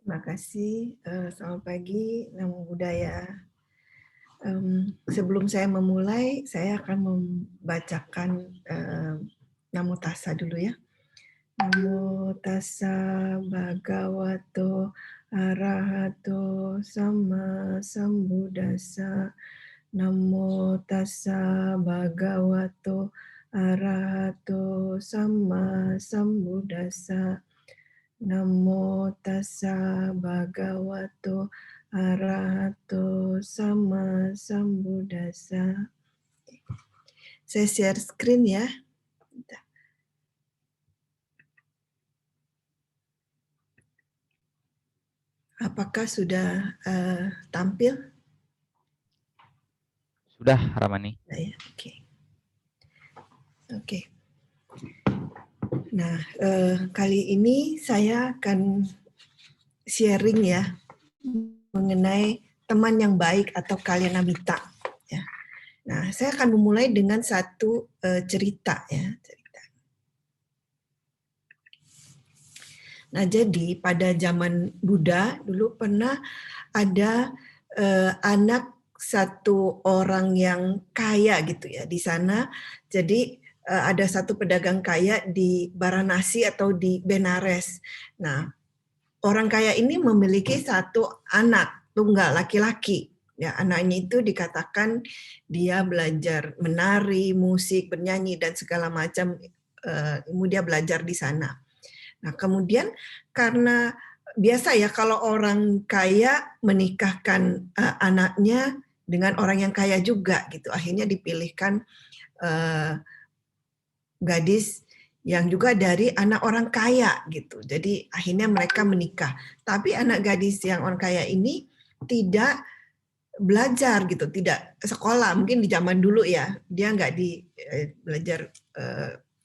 Terima kasih. Selamat pagi, Namo Buddhaya. Sebelum saya memulai, saya akan membacakan Namo Tassa dulu ya. Namo Tassa Bhagavato Arahato Sama Sambuddhassa. Namo Tassa Bhagavato Arahato Sama Sambuddhassa. Namo Tassa Bhagavato Arahato Sama Sambuddhassa. Saya share screen ya. Apakah sudah tampil? Sudah, Ramani. Ya, oke. Oke. Nah, kali ini saya akan sharing ya mengenai teman yang baik atau kalyanamitta. Ya. Nah, saya akan memulai dengan satu cerita ya. Nah, jadi pada zaman Buddha dulu pernah ada anak satu orang yang kaya gitu ya di sana. Jadi ada satu pedagang kaya di Varanasi atau di Benares. Nah, orang kaya ini memiliki satu anak tunggal laki-laki. Ya, anaknya itu dikatakan dia belajar menari, musik, bernyanyi dan segala macam. Dia belajar di sana. Nah, kemudian karena biasa ya kalau orang kaya menikahkan anaknya dengan orang yang kaya juga gitu. Akhirnya dipilihkan gadis yang juga dari anak orang kaya gitu. Jadi akhirnya mereka menikah. Tapi anak gadis yang orang kaya ini tidak belajar gitu, tidak sekolah. Mungkin di zaman dulu ya, dia nggak belajar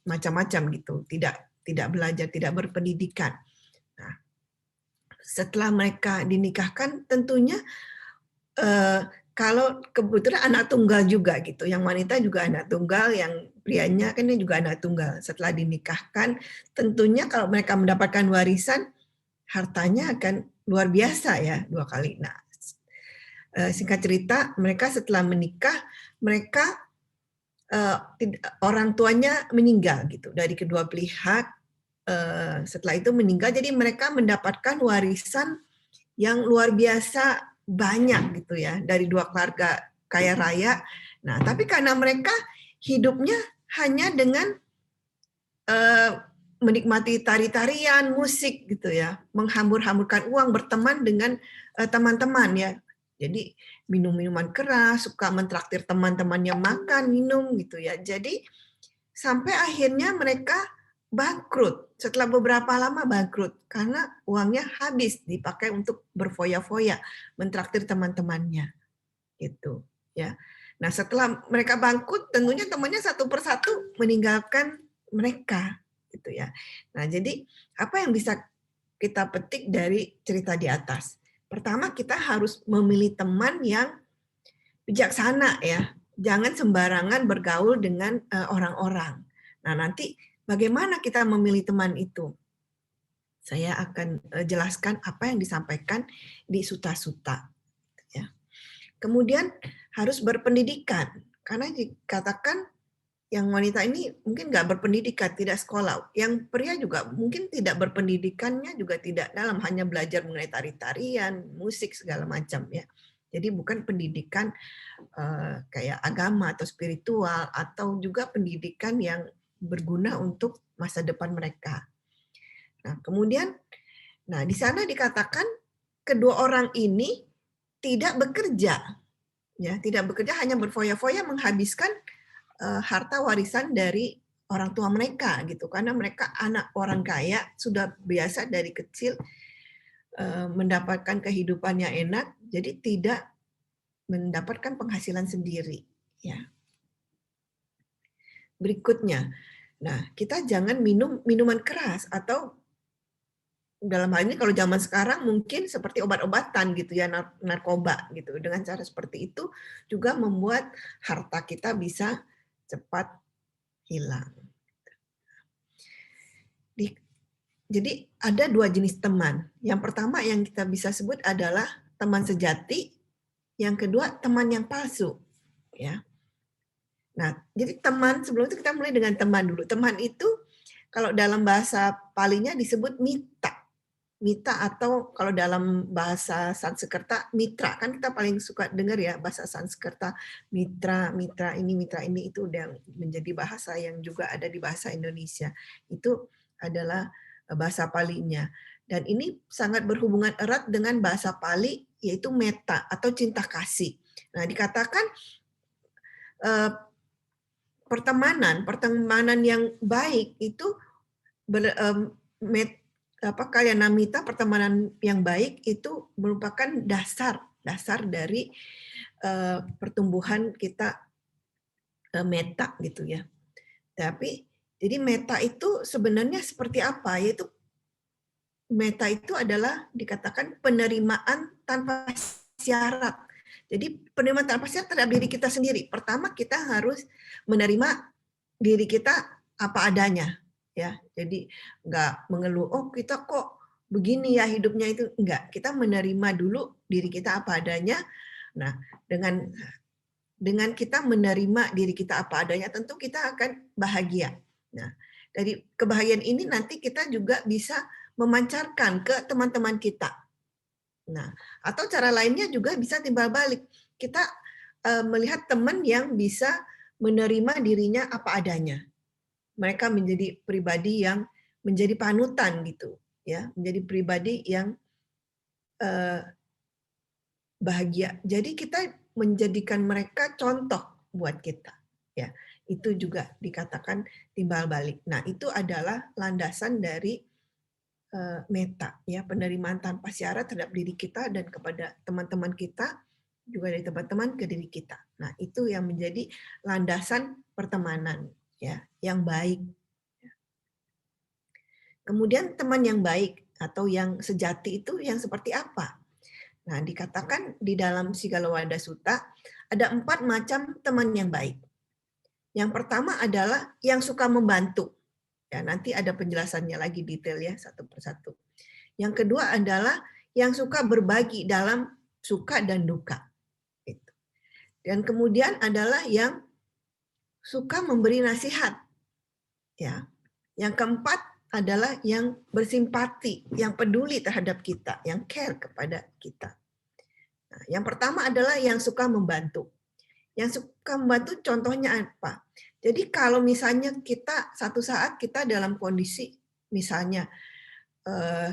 macam-macam gitu, tidak belajar, tidak berpendidikan. Nah, setelah mereka dinikahkan, tentunya kalau kebetulan anak tunggal juga gitu, yang wanita juga anak tunggal, yang prianya kan dia juga anak tunggal. Setelah dinikahkan, tentunya kalau mereka mendapatkan warisan, hartanya akan luar biasa ya, 2 kali. Nah, singkat cerita, mereka setelah menikah, mereka orang tuanya meninggal gitu dari kedua pihak. Setelah itu meninggal, jadi mereka mendapatkan warisan yang luar biasa banyak gitu ya dari 2 keluarga kaya raya. Nah, tapi karena mereka hidupnya hanya dengan menikmati tari-tarian, musik gitu ya, menghambur-hamburkan uang, berteman dengan teman-teman ya. Jadi minum minuman keras, suka mentraktir teman-temannya makan, minum gitu ya. Jadi sampai akhirnya mereka bangkrut. Setelah beberapa lama bangkrut karena uangnya habis dipakai untuk berfoya-foya, mentraktir teman-temannya. Gitu, ya. Nah, setelah mereka bangkrut, tentunya temannya satu persatu meninggalkan mereka, gitu ya. Nah, jadi apa yang bisa kita petik dari cerita di atas? Pertama, kita harus memilih teman yang bijaksana ya. Jangan sembarangan bergaul dengan orang-orang. Nah, nanti bagaimana kita memilih teman itu? Saya akan jelaskan apa yang disampaikan di Sutta-Sutta. Ya. Kemudian harus berpendidikan, karena dikatakan yang wanita ini mungkin nggak berpendidikan, tidak sekolah. Yang pria juga mungkin tidak berpendidikannya juga tidak dalam, hanya belajar mengenai tari-tarian, musik segala macam ya. Jadi bukan pendidikan kayak agama atau spiritual atau juga pendidikan yang berguna untuk masa depan mereka. Nah, kemudian di sana dikatakan kedua orang ini tidak bekerja. Ya, tidak bekerja, hanya berfoya-foya menghabiskan harta warisan dari orang tua mereka gitu, karena mereka anak orang kaya sudah biasa dari kecil mendapatkan kehidupan yang enak, jadi tidak mendapatkan penghasilan sendiri ya. Berikutnya, nah kita jangan minum minuman keras atau dalam hal ini kalau zaman sekarang mungkin seperti obat-obatan gitu ya, narkoba gitu. Dengan cara seperti itu juga membuat harta kita bisa cepat hilang. Jadi ada dua jenis teman. Yang pertama yang kita bisa sebut adalah teman sejati, yang kedua teman yang palsu. Ya. Nah, jadi teman sebelum itu kita mulai dengan teman dulu. Teman itu kalau dalam bahasa Palinya disebut mita. Mita atau kalau dalam bahasa Sanskerta mitra. Kan kita paling suka dengar ya bahasa Sanskerta mitra, mitra ini itu udah menjadi bahasa yang juga ada di bahasa Indonesia. Itu adalah bahasa Palinya. Dan ini sangat berhubungan erat dengan bahasa Pali yaitu meta atau cinta kasih. Nah, dikatakan pertemanan yang baik itu kaya namita, pertemanan yang baik itu merupakan dasar dari pertumbuhan kita meta gitu ya. Tapi jadi meta itu sebenarnya seperti apa? Yaitu meta itu adalah dikatakan penerimaan tanpa syarat. Jadi penerimaan tanpa syarat terhadap diri kita sendiri. Pertama kita harus menerima diri kita apa adanya, ya. Jadi nggak mengeluh, oh kita kok begini ya hidupnya itu enggak. Kita menerima dulu diri kita apa adanya. Nah, dengan kita menerima diri kita apa adanya, tentu kita akan bahagia. Nah, dari kebahagiaan ini nanti kita juga bisa memancarkan ke teman-teman kita. Nah, atau cara lainnya juga bisa timbal balik. Kita melihat teman yang bisa menerima dirinya apa adanya. Mereka menjadi pribadi yang menjadi panutan gitu, ya, menjadi pribadi yang bahagia. Jadi kita menjadikan mereka contoh buat kita, ya. Itu juga dikatakan timbal balik. Nah, itu adalah landasan dari meta, ya, penerimaan tanpa syarat terhadap diri kita dan kepada teman-teman kita, juga dari teman-teman ke diri kita. Nah, itu yang menjadi landasan pertemanan, ya, yang baik. Kemudian teman yang baik atau yang sejati itu yang seperti apa? Nah, dikatakan di dalam Sigalowada Sutta ada 4 macam teman yang baik. Yang pertama adalah yang suka membantu. Ya, nanti ada penjelasannya lagi detail ya satu persatu. Yang kedua adalah yang suka berbagi dalam suka dan duka. Gitu. Dan kemudian adalah yang suka memberi nasihat. Ya. Yang keempat adalah yang bersimpati, yang peduli terhadap kita, yang care kepada kita. Nah, yang pertama adalah yang suka membantu. Yang suka membantu contohnya apa? Jadi kalau misalnya kita satu saat kita dalam kondisi misalnya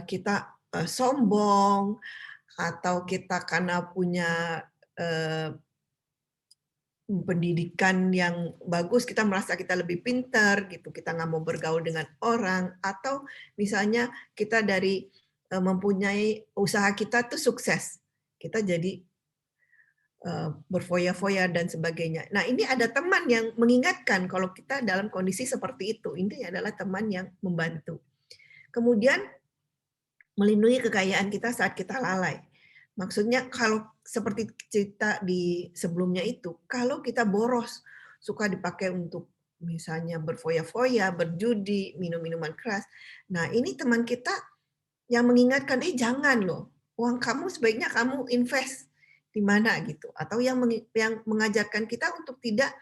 kita sombong atau kita karena punya pendidikan yang bagus, kita merasa kita lebih pintar, gitu, kita nggak mau bergaul dengan orang, atau misalnya kita dari mempunyai usaha kita tuh sukses, kita jadi berfoya-foya dan sebagainya. Nah, ini ada teman yang mengingatkan kalau kita dalam kondisi seperti itu. Ini adalah teman yang membantu. Kemudian melindungi kekayaan kita saat kita lalai. Maksudnya kalau seperti cerita di sebelumnya itu, kalau kita boros, suka dipakai untuk misalnya berfoya-foya, berjudi, minum minuman keras. Nah, ini teman kita yang mengingatkan, jangan loh, uang kamu sebaiknya kamu invest di mana gitu. Atau yang mengajarkan kita untuk tidak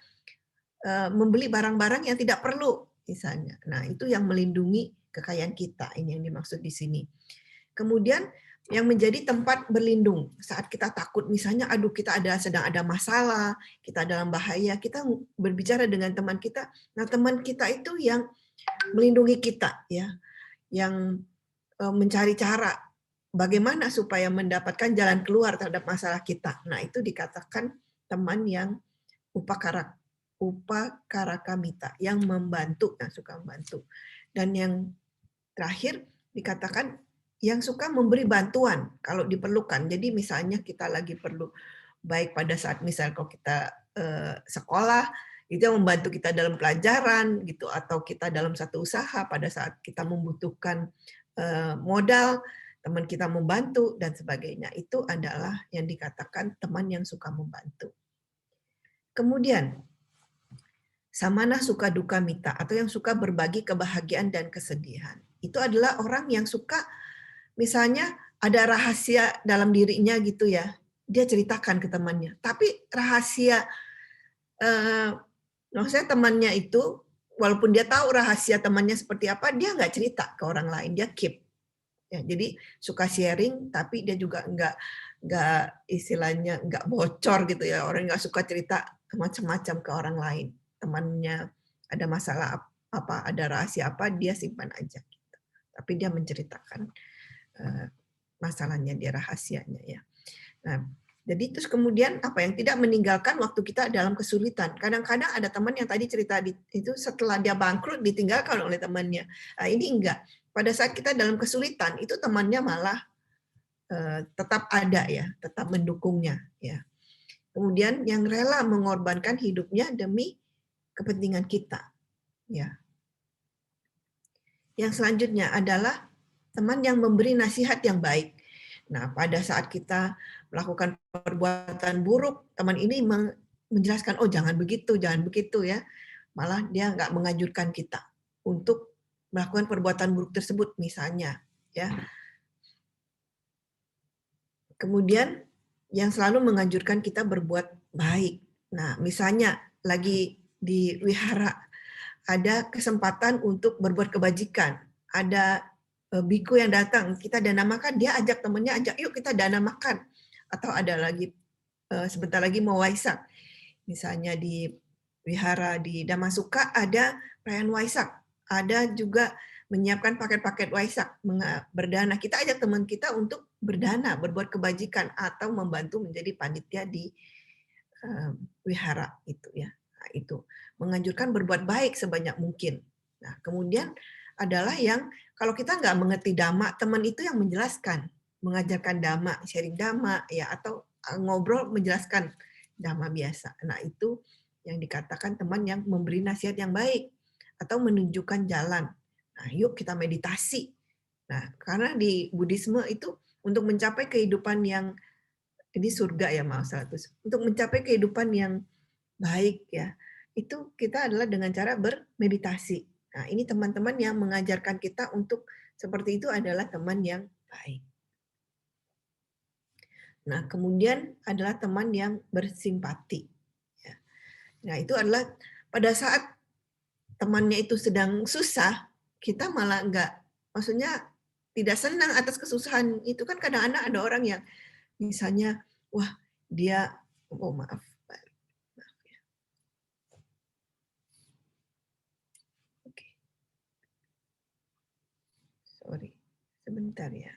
membeli barang-barang yang tidak perlu misalnya. Nah, itu yang melindungi kekayaan kita. Ini yang dimaksud di sini. Kemudian yang menjadi tempat berlindung saat kita takut misalnya aduh kita sedang ada masalah, kita dalam bahaya, kita berbicara dengan teman kita. Nah, teman kita itu yang melindungi kita ya. Yang mencari cara bagaimana supaya mendapatkan jalan keluar terhadap masalah kita. Nah, itu dikatakan teman yang upakarakamita, yang membantu, yang suka membantu. Dan yang terakhir dikatakan yang suka memberi bantuan kalau diperlukan. Jadi misalnya kita lagi perlu, baik pada saat misal kalau kita sekolah, itu yang membantu kita dalam pelajaran gitu, atau kita dalam satu usaha pada saat kita membutuhkan modal, teman kita membantu dan sebagainya. Itu adalah yang dikatakan teman yang suka membantu. Kemudian samana suka duka mita atau yang suka berbagi kebahagiaan dan kesedihan. itu adalah orang yang suka, misalnya ada rahasia dalam dirinya gitu ya, dia ceritakan ke temannya. Tapi rahasia, maksudnya temannya itu, walaupun dia tahu rahasia temannya seperti apa, dia nggak cerita ke orang lain, dia keep. Ya, jadi suka sharing, tapi dia juga nggak istilahnya nggak bocor gitu ya. Orang nggak suka cerita macam-macam ke orang lain. Temannya ada masalah apa, ada rahasia apa, dia simpan aja. Gitu. Tapi dia menceritakan masalahnya, dia rahasianya ya. Nah, jadi terus kemudian apa yang tidak meninggalkan waktu kita dalam kesulitan. Kadang-kadang ada teman yang tadi cerita itu setelah dia bangkrut ditinggalkan oleh temannya. Nah, ini enggak. Pada saat kita dalam kesulitan itu temannya malah tetap ada ya, tetap mendukungnya ya. Kemudian yang rela mengorbankan hidupnya demi kepentingan kita ya. Yang selanjutnya adalah teman yang memberi nasihat yang baik. Nah, pada saat kita melakukan perbuatan buruk, teman ini menjelaskan, oh jangan begitu ya. Malah dia nggak menganjurkan kita untuk melakukan perbuatan buruk tersebut misalnya. Ya. Kemudian yang selalu menganjurkan kita berbuat baik. Nah, misalnya lagi di wihara, ada kesempatan untuk berbuat kebajikan, ada biku yang datang, kita dana makan, dia ajak temennya, ajak yuk kita dana makan. Atau ada lagi sebentar lagi mau Waisak, misalnya di wihara di Damasuka ada perayaan Waisak, ada juga menyiapkan paket-paket Waisak berdana. Kita ajak teman kita untuk berdana, berbuat kebajikan atau membantu menjadi panitia di wihara itu ya. Nah, itu menganjurkan berbuat baik sebanyak mungkin. Nah, kemudian adalah yang kalau kita nggak mengerti dhamma, teman itu yang menjelaskan, mengajarkan dhamma, sharing dhamma ya, atau ngobrol menjelaskan dhamma biasa. Nah, itu yang dikatakan teman yang memberi nasihat yang baik atau menunjukkan jalan. Nah, yuk kita meditasi. Nah, karena di Buddhisme itu untuk mencapai kehidupan yang ini surga ya maaf 100. Untuk mencapai kehidupan yang baik ya, itu kita adalah dengan cara bermeditasi. Nah, ini teman-teman yang mengajarkan kita untuk seperti itu adalah teman yang baik. Nah, kemudian adalah teman yang bersimpati. Ya. Nah, itu adalah pada saat temannya itu sedang susah, kita malah enggak, maksudnya tidak senang atas kesusahan itu. Kan kadang-kadang ada orang yang misalnya, wah dia, oh maaf, oke, sorry, sebentar ya.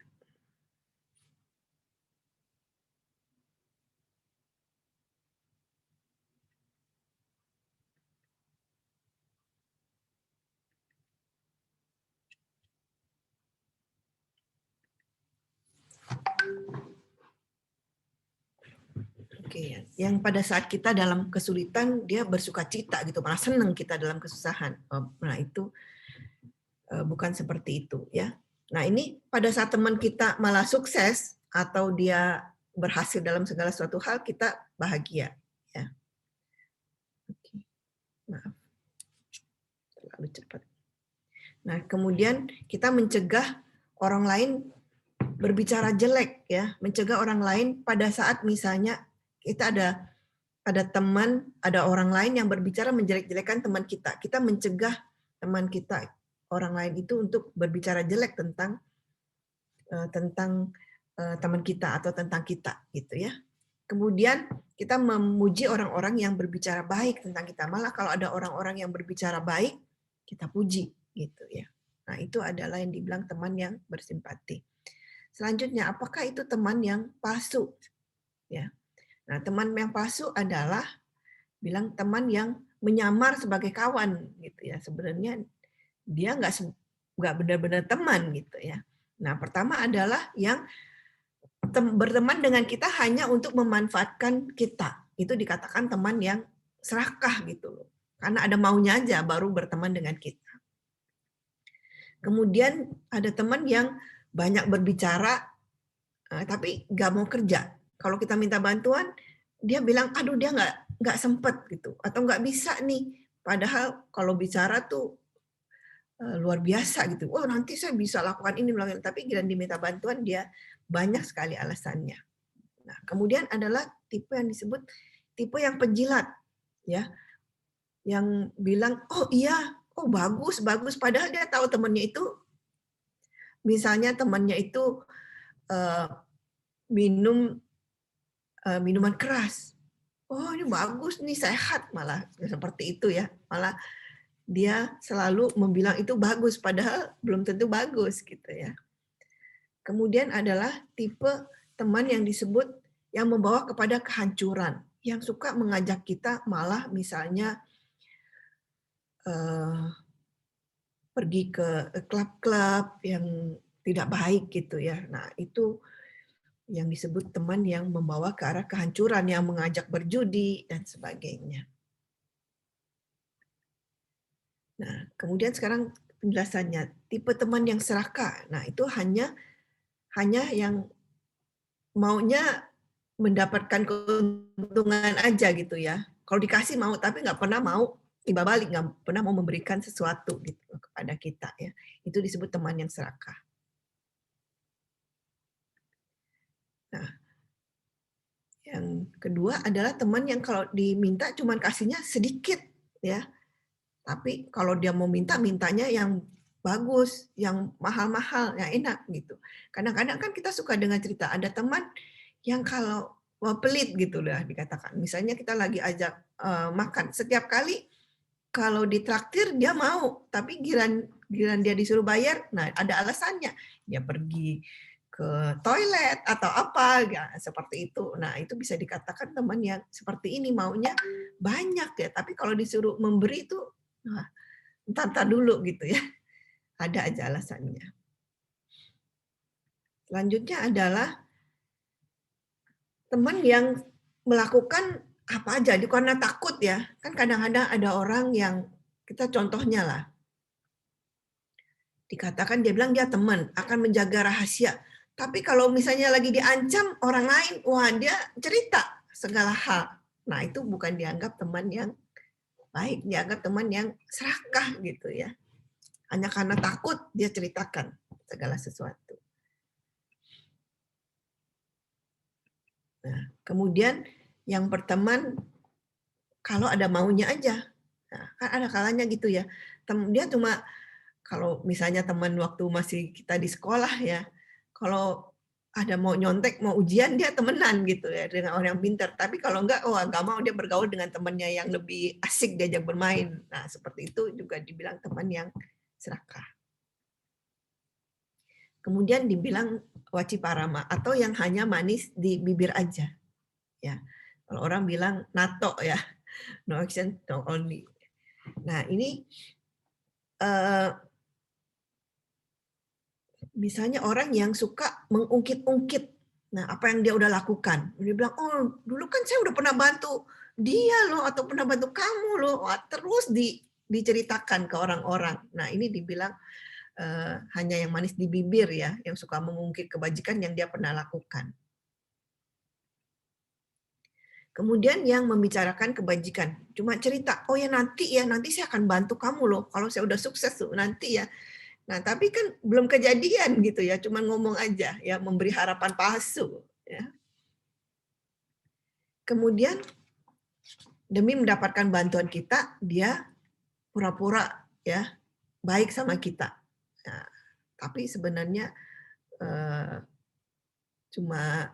Oke, yang pada saat kita dalam kesulitan dia bersuka cita gitu, malah senang kita dalam kesusahan. Nah itu bukan seperti itu ya. Nah ini pada saat teman kita malah sukses atau dia berhasil dalam segala suatu hal, kita bahagia ya. Oke, maaf terlalu cepat. Nah kemudian kita mencegah orang lain berbicara jelek ya, mencegah orang lain pada saat misalnya kita ada teman, ada orang lain yang berbicara menjelek-jelekan teman kita. Kita mencegah teman kita, orang lain itu untuk berbicara jelek tentang teman kita atau tentang kita, gitu ya. Kemudian kita memuji orang-orang yang berbicara baik tentang kita. Malah kalau ada orang-orang yang berbicara baik, kita puji, gitu ya. Nah itu adalah yang dibilang teman yang bersimpati. Selanjutnya, apakah itu teman yang palsu? Ya. Nah, teman yang palsu adalah bilang teman yang menyamar sebagai kawan gitu ya. Sebenarnya dia nggak benar-benar teman gitu ya. Nah, pertama adalah yang berteman dengan kita hanya untuk memanfaatkan kita. Itu dikatakan teman yang serakah gitu loh. Karena ada maunya aja baru berteman dengan kita. Kemudian ada teman yang banyak berbicara tapi nggak mau kerja. Kalau kita minta bantuan, dia bilang, aduh dia nggak sempet gitu, atau nggak bisa nih. Padahal kalau bicara tuh luar biasa gitu. Oh, nanti saya bisa lakukan ini, melakukan ini. Tapi giliran diminta bantuan dia banyak sekali alasannya. Nah, kemudian adalah tipe yang disebut tipe yang penjilat, ya, yang bilang, oh iya, oh bagus, bagus, padahal dia tahu temannya itu, misalnya temannya itu eh, minum minuman keras. Oh ini bagus nih, sehat, malah seperti itu ya, malah dia selalu membilang itu bagus, padahal belum tentu bagus gitu ya. Kemudian adalah tipe teman yang disebut yang membawa kepada kehancuran, yang suka mengajak kita malah misalnya eh, pergi ke klub-klub yang tidak baik gitu ya. Nah, itu yang disebut teman yang membawa ke arah kehancuran, yang mengajak berjudi dan sebagainya. Nah, kemudian sekarang penjelasannya, tipe teman yang serakah. Nah, itu hanya yang maunya mendapatkan keuntungan aja gitu ya. Kalau dikasih mau, tapi nggak pernah mau tiba balik, nggak pernah mau memberikan sesuatu gitu kepada kita ya. Itu disebut teman yang serakah. Nah, yang kedua adalah teman yang kalau diminta cuman kasihnya sedikit ya. Tapi kalau dia mau minta, mintanya yang bagus, yang mahal-mahal, yang enak gitu. Kadang-kadang kan kita suka dengan cerita, ada teman yang kalau pelit gitu lah dikatakan. Misalnya kita lagi ajak makan, setiap kali kalau ditraktir dia mau, tapi giliran dia disuruh bayar, nah ada alasannya. Dia pergi ke toilet atau apa, ya, seperti itu. Nah itu bisa dikatakan teman yang seperti ini, maunya banyak ya, tapi kalau disuruh memberi itu, nah, entar dulu gitu ya. Ada aja alasannya. Selanjutnya adalah teman yang melakukan apa aja karena takut ya. Kan kadang-kadang ada orang yang kita contohnya lah. Dikatakan dia bilang dia teman, akan menjaga rahasia. Tapi kalau misalnya lagi diancam orang lain, wah dia cerita segala hal. Nah, itu bukan dianggap teman yang baik, dianggap teman yang serakah gitu ya. Hanya karena takut dia ceritakan segala sesuatu. Nah, kemudian yang berteman kalau ada maunya aja. Nah, kan ada kalanya gitu ya. Dia cuma kalau misalnya teman waktu masih kita di sekolah ya, kalau ada mau nyontek, mau ujian, dia temenan gitu ya dengan orang yang pintar. Tapi kalau enggak, oh enggak mau, dia bergaul dengan temannya yang lebih asik diajak bermain. Nah, seperti itu juga dibilang teman yang serakah. Kemudian dibilang waciparama atau yang hanya manis di bibir aja. Ya, kalau orang bilang NATO ya, no action, no only. Nah, ini misalnya orang yang suka mengungkit-ungkit, nah apa yang dia udah lakukan. Dia bilang, oh dulu kan saya udah pernah bantu dia loh, atau pernah bantu kamu loh. Wah, terus diceritakan ke orang-orang. Nah ini dibilang hanya yang manis di bibir ya, yang suka mengungkit kebajikan yang dia pernah lakukan. Kemudian yang membicarakan kebajikan, cuma cerita, oh ya nanti saya akan bantu kamu loh, kalau saya udah sukses tuh nanti ya. Nah, tapi kan belum kejadian gitu ya, cuma ngomong aja ya, memberi harapan palsu ya. Kemudian demi mendapatkan bantuan kita, dia pura-pura ya baik sama kita. Nah, tapi sebenarnya eh, cuma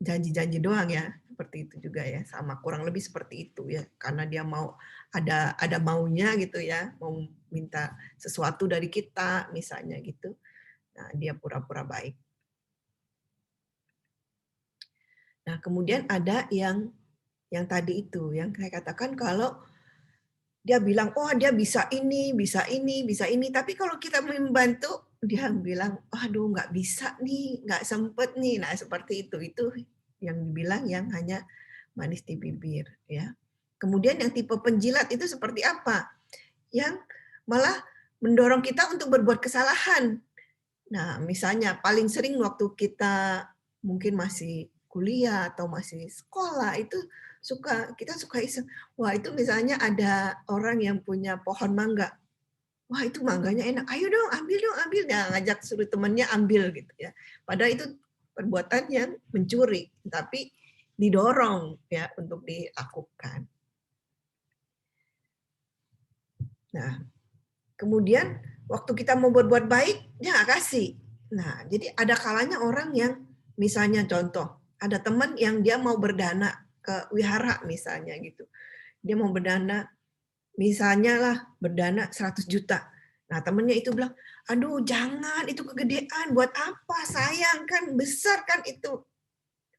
janji-janji doang ya, seperti itu juga ya, sama kurang lebih seperti itu ya, karena dia mau ada maunya gitu ya, mau minta sesuatu dari kita misalnya gitu. Nah, dia pura-pura baik. Nah, kemudian ada yang tadi itu, yang saya katakan kalau dia bilang, oh dia bisa ini, bisa ini, bisa ini. Tapi kalau kita membantu, dia bilang, aduh nggak bisa nih, nggak sempet nih. Nah seperti itu yang dibilang yang hanya manis di bibir. Ya. Kemudian yang tipe penjilat itu seperti apa? Yang malah mendorong kita untuk berbuat kesalahan. Nah misalnya paling sering waktu kita mungkin masih kuliah atau masih sekolah itu kita suka iseng. Wah itu misalnya ada orang yang punya pohon mangga. wah itu mangganya enak, ayo dong ambil, nah, ngajak suruh temannya ambil gitu ya. Padahal itu perbuatan yang mencuri, tapi didorong ya untuk dilakukan. Nah, kemudian waktu kita mau berbuat baik, dia nggak kasih. Nah, jadi ada kalanya orang yang misalnya contoh, ada teman yang dia mau berdana ke wihara misalnya gitu. Dia mau berdana, misalnya lah berdana 100 juta. Nah, temennya itu bilang, aduh jangan, itu kegedean, buat apa, sayang kan, besar kan itu.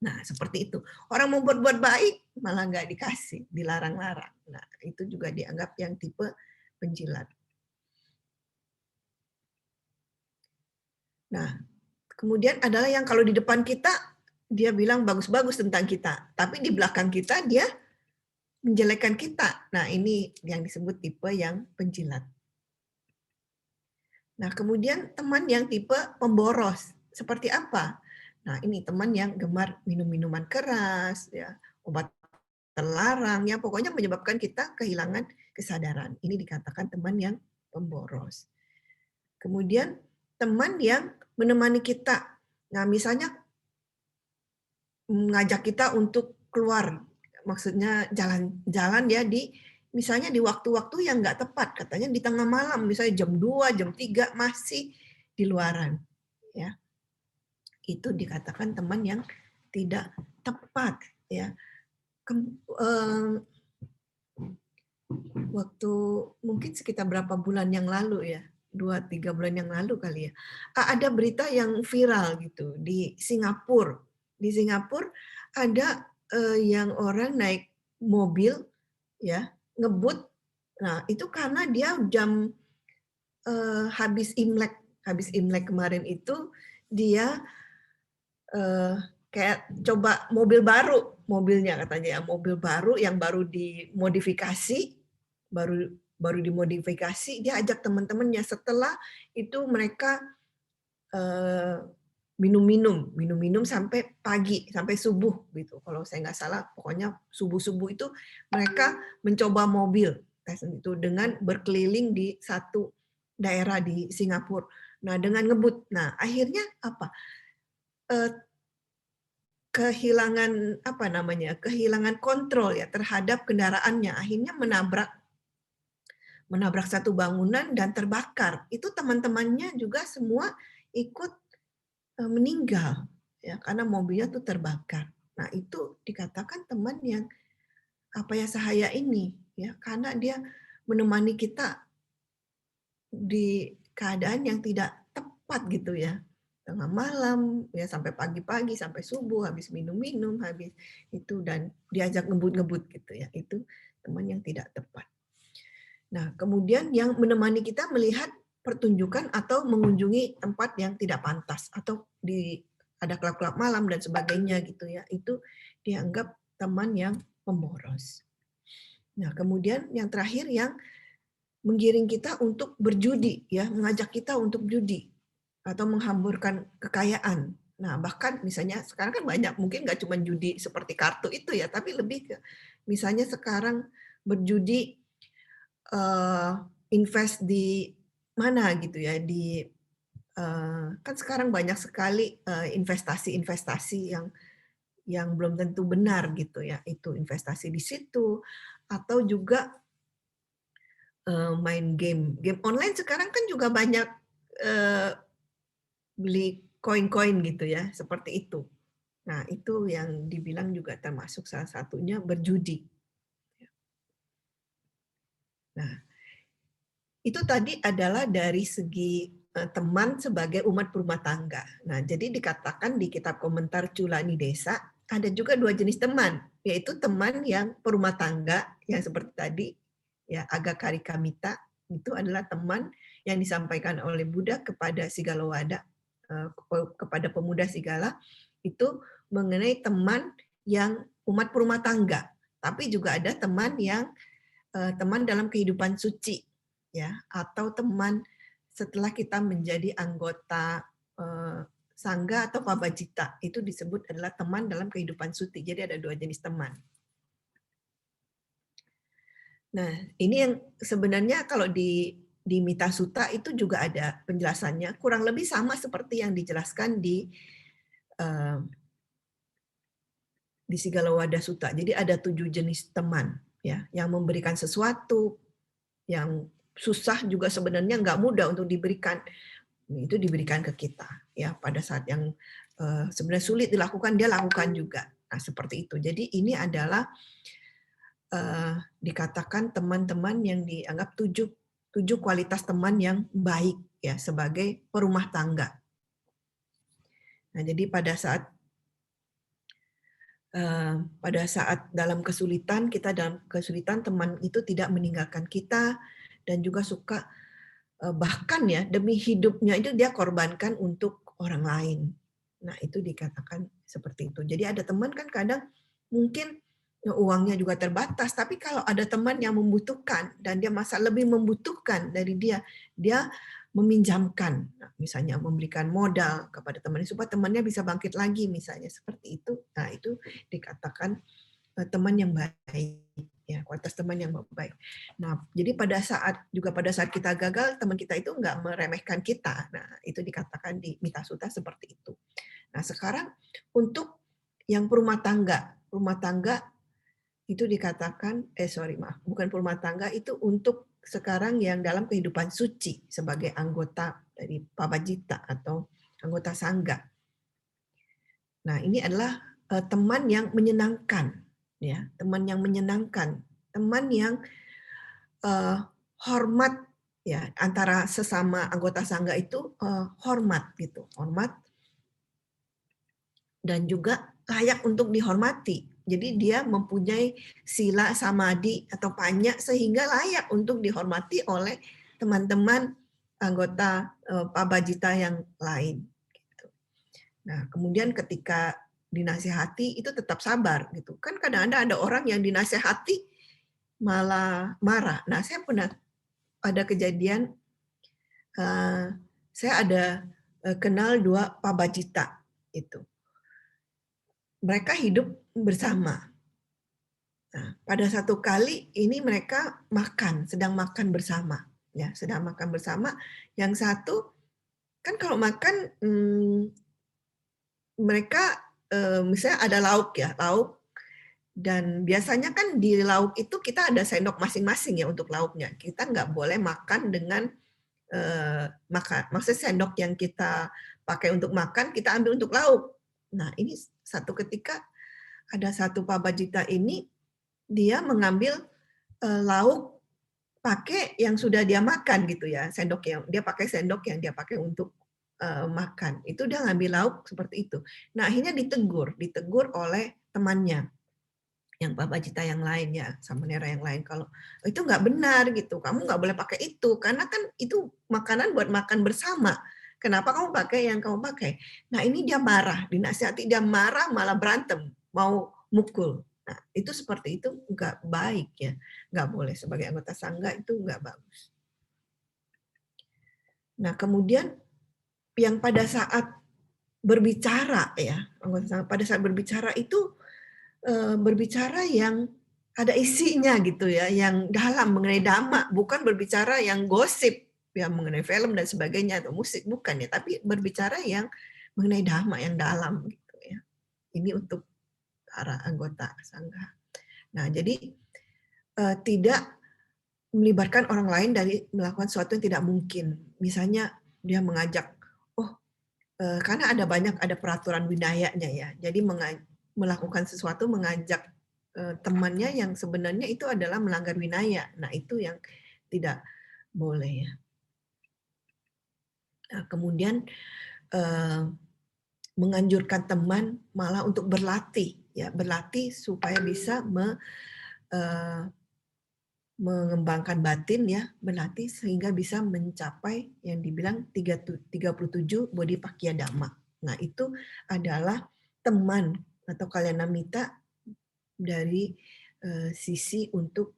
Nah, seperti itu. Orang mau berbuat baik, malah nggak dikasih, dilarang-larang. Nah, itu juga dianggap yang tipe penjilat. Nah, kemudian adalah yang kalau di depan kita, dia bilang bagus-bagus tentang kita. Tapi di belakang kita, dia menjelekkan kita. Nah, ini yang disebut tipe yang penjilat. Nah, kemudian teman yang tipe pemboros. Seperti apa? Nah, ini teman yang gemar minum minuman keras, ya, obat terlarang, ya pokoknya menyebabkan kita kehilangan kesadaran. Ini dikatakan teman yang pemboros. Kemudian teman yang menemani kita. Nah, misalnya mengajak kita untuk keluar, maksudnya jalan-jalan ya di misalnya di waktu-waktu yang nggak tepat, katanya di tengah malam, misalnya jam 2, jam 3 masih di luaran, ya. Itu dikatakan teman yang tidak tepat, ya. Waktu mungkin sekitar berapa bulan yang lalu ya, 2-3 bulan yang lalu kali ya, ada berita yang viral gitu di Singapura. Di Singapura ada yang orang naik mobil ya, ngebut. Nah, itu karena dia jam habis Imlek kemarin itu dia kayak coba mobil baru, mobilnya katanya ya, mobil baru yang baru dimodifikasi, baru baru dimodifikasi, dia ajak teman-temannya. Setelah itu mereka minum-minum sampai pagi, sampai subuh gitu. Kalau saya nggak salah, pokoknya subuh-subuh itu mereka mencoba mobil itu dengan berkeliling di satu daerah di Singapura. Nah, dengan ngebut. Nah, akhirnya apa? Kehilangan apa namanya? Kehilangan kontrol ya terhadap kendaraannya. Akhirnya menabrak satu bangunan dan terbakar. Itu teman-temannya juga semua ikut meninggal ya karena mobilnya tuh terbakar. Nah, itu dikatakan teman yang apa ya sahaya ini ya karena dia menemani kita di keadaan yang tidak tepat gitu ya. Tengah malam ya sampai pagi-pagi sampai subuh habis minum-minum habis itu dan diajak ngebut-ngebut gitu ya. Itu teman yang tidak tepat. Nah, kemudian yang menemani kita melihat pertunjukan atau mengunjungi tempat yang tidak pantas atau ada klub-klub malam dan sebagainya gitu ya. Itu dianggap teman yang pemboros. Nah, kemudian yang terakhir yang menggiring kita untuk berjudi ya, mengajak kita untuk judi atau menghamburkan kekayaan. Nah, bahkan misalnya sekarang kan banyak mungkin nggak cuma judi seperti kartu itu ya, tapi lebih ke misalnya sekarang berjudi invest di mana gitu ya di kan sekarang banyak sekali investasi-investasi yang belum tentu benar gitu ya itu investasi di situ atau juga main game online sekarang kan juga banyak beli koin-koin gitu ya seperti itu. Nah itu yang dibilang juga termasuk salah satunya berjudi. Nah itu tadi adalah dari segi teman sebagai umat berumah tangga. Nah, jadi dikatakan di kitab komentar Culani Desa ada juga dua jenis teman, yaitu teman yang perumah tangga yang seperti tadi ya Agakarikamita itu adalah teman yang disampaikan oleh Buddha kepada Sigalowada kepada pemuda Sigala itu mengenai teman yang umat perumah tangga. Tapi juga ada teman yang teman dalam kehidupan suci ya atau teman setelah kita menjadi anggota sangga atau pabajita itu disebut adalah teman dalam kehidupan suci. Jadi ada dua jenis teman. Nah, ini yang sebenarnya kalau di di Mita Sutta itu juga ada penjelasannya, kurang lebih sama seperti yang dijelaskan eh, di Sigalowada Sutta. Jadi ada 7 jenis teman, ya, yang memberikan sesuatu yang susah juga sebenarnya nggak mudah untuk diberikan, itu diberikan ke kita, ya, pada saat yang sebenarnya sulit dilakukan dia lakukan juga. Nah, seperti itu. Jadi ini adalah dikatakan teman-teman yang dianggap 7 kualitas teman yang baik, ya, sebagai perumah tangga. Nah, jadi pada saat dalam kesulitan, teman itu tidak meninggalkan kita dan juga suka bahkan ya demi hidupnya itu dia korbankan untuk orang lain. Nah, itu dikatakan seperti itu. Jadi ada teman kan kadang mungkin uangnya juga terbatas, tapi kalau ada teman yang membutuhkan dan dia masa lebih membutuhkan dari dia meminjamkan, misalnya memberikan modal kepada temannya supaya temannya bisa bangkit lagi, misalnya seperti itu. Nah, itu dikatakan teman yang baik, ya, kualitas teman yang baik. Nah, jadi pada saat kita gagal, teman kita itu nggak meremehkan kita. Nah, itu dikatakan di Mita Sutta seperti itu. Nah, sekarang untuk yang rumah tangga itu dikatakan, bukan rumah tangga, itu untuk sekarang yang dalam kehidupan suci sebagai anggota dari Pabajita atau anggota sangga. Nah, ini adalah teman yang menyenangkan, ya, teman yang menyenangkan, teman yang hormat, ya, antara sesama anggota sangga itu hormat gitu, hormat dan juga layak untuk dihormati. Jadi dia mempunyai sila samadhi atau panya sehingga layak untuk dihormati oleh teman-teman anggota Pabajita yang lain. Nah, kemudian ketika dinasihati itu tetap sabar gitu. Kan kadang-kadang ada orang yang dinasihati malah marah. Nah, saya pernah ada kejadian, saya ada kenal 2 Pabajita itu. Mereka hidup bersama. Nah, pada satu kali ini mereka sedang makan bersama, ya, sedang makan bersama. Yang satu kan kalau makan mereka misalnya ada lauk, ya, lauk, dan biasanya kan di lauk itu kita ada sendok masing-masing ya untuk lauknya. Kita nggak boleh makan dengan maksudnya sendok yang kita pakai untuk makan kita ambil untuk lauk. Nah, ini satu ketika ada satu Pabajita ini dia mengambil lauk pakai yang sudah dia makan gitu ya, sendok yang dia pakai yang dia pakai untuk makan. Itu dia ngambil lauk seperti itu. Nah, akhirnya ditegur oleh temannya yang Pabajita yang lain, ya, Samanera yang lain, kalau itu nggak benar gitu, kamu nggak boleh pakai itu karena kan itu makanan buat makan bersama. Kenapa kamu pakai yang kamu pakai? Nah, ini dia marah, dinasihati dia marah malah berantem, mau mukul. Nah, itu seperti itu nggak baik, ya, nggak boleh sebagai anggota sangga, itu nggak bagus. Nah, kemudian yang pada saat berbicara, ya, anggota sangga pada saat berbicara itu berbicara yang ada isinya gitu ya, yang dalam mengenai dhamma, bukan berbicara yang gosip ya mengenai film dan sebagainya atau musik, bukan ya, tapi berbicara yang mengenai dhamma yang dalam gitu ya. Ini untuk para anggota sangga. Nah, jadi tidak melibatkan orang lain dari melakukan sesuatu yang tidak mungkin. Misalnya dia mengajak, karena ada peraturan winayanya ya. Jadi melakukan sesuatu mengajak temannya yang sebenarnya itu adalah melanggar winaya. Nah, itu yang tidak boleh ya. Nah, kemudian menganjurkan teman malah untuk berlatih ya, berlatih supaya bisa mengembangkan batin ya, berlatih sehingga bisa mencapai yang dibilang 37 Bodhipakkhya Dhamma. Nah, itu adalah teman atau kalyanamita dari sisi untuk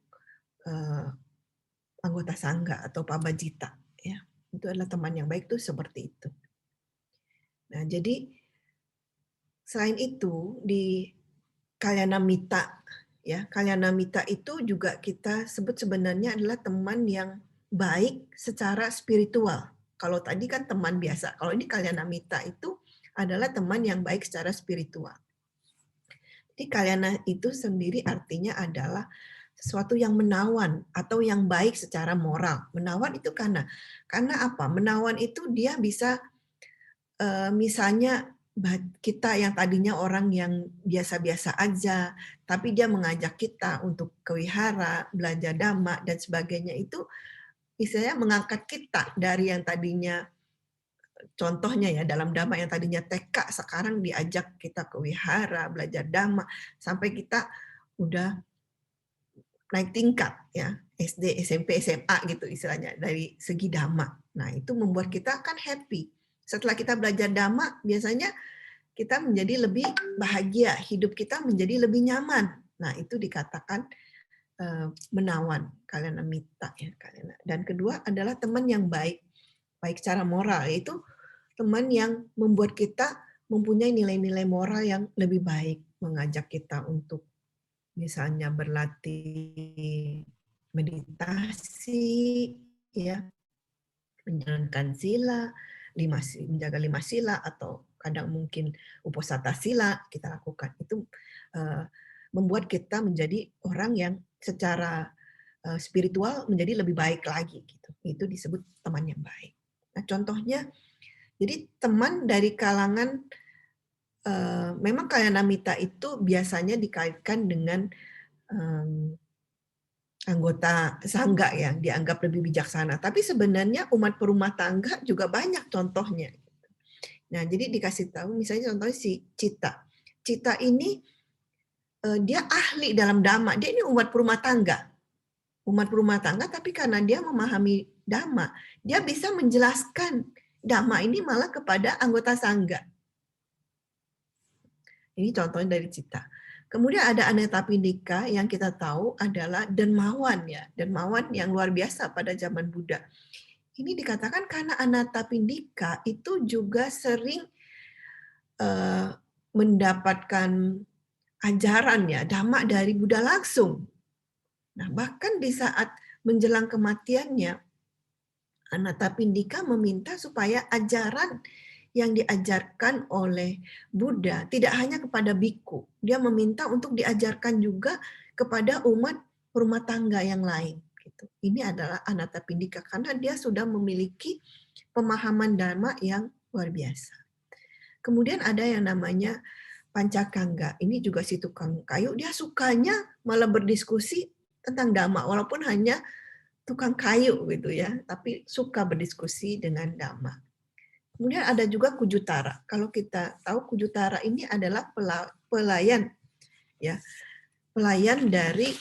anggota sangga atau pabajita ya. Itu adalah teman yang baik tuh seperti itu. Nah, jadi selain itu di kalyanamita ya, kalyanamita itu juga kita sebut sebenarnya adalah teman yang baik secara spiritual. Kalau tadi kan teman biasa, kalau ini Kalyanamita itu adalah teman yang baik secara spiritual. Jadi kalyana itu sendiri artinya adalah sesuatu yang menawan atau yang baik secara moral. Menawan itu karena apa? Menawan itu dia bisa misalnya kita yang tadinya orang yang biasa-biasa aja, tapi dia mengajak kita untuk ke wihara, belajar dhamma dan sebagainya itu istilahnya mengangkat kita dari yang tadinya contohnya ya dalam dhamma yang tadinya TK sekarang diajak kita ke wihara, belajar dhamma sampai kita udah naik tingkat ya, SD, SMP, SMA gitu istilahnya dari segi dhamma. Nah, itu membuat kita kan happy. Setelah kita belajar dhamma, biasanya kita menjadi lebih bahagia, hidup kita menjadi lebih nyaman. Nah, itu dikatakan menawan, kalyanamita ya, kalyana. Dan kedua adalah teman yang baik, baik secara moral, yaitu teman yang membuat kita mempunyai nilai-nilai moral yang lebih baik, mengajak kita untuk misalnya berlatih meditasi, ya, menjalankan sila, menjaga 5 sila atau kadang mungkin uposatha sila kita lakukan. Itu membuat kita menjadi orang yang secara spiritual menjadi lebih baik lagi gitu. Itu disebut teman yang baik. Nah, contohnya jadi teman dari kalangan memang kalyanamita itu biasanya dikaitkan dengan anggota sangga yang dianggap lebih bijaksana. Tapi sebenarnya umat perumah tangga juga banyak contohnya. Nah, jadi dikasih tahu misalnya contohnya si Cita. Cita ini dia ahli dalam dhamma. Dia ini umat perumah tangga. Umat perumah tangga, tapi karena dia memahami dhamma, dia bisa menjelaskan dhamma ini malah kepada anggota sangga. Ini contohnya dari Cita. Kemudian ada Anathapindika yang kita tahu adalah dermawan ya, dermawan yang luar biasa pada zaman Buddha. Ini dikatakan karena Anathapindika itu juga sering mendapatkan ajaran ya, dhamma dari Buddha langsung. Nah, bahkan di saat menjelang kematiannya, Anathapindika meminta supaya ajaran yang diajarkan oleh Buddha tidak hanya kepada biku, dia meminta untuk diajarkan juga kepada umat rumah tangga yang lain. Gitu. Ini adalah Anathapindika karena dia sudah memiliki pemahaman dhamma yang luar biasa. Kemudian ada yang namanya Pancakangga. Ini juga si tukang kayu. Dia sukanya malah berdiskusi tentang dhamma, walaupun hanya tukang kayu gitu ya, tapi suka berdiskusi dengan dhamma. Kemudian ada juga Kujutara. Kalau kita tahu Kujutara ini adalah pelayan ya, pelayan dari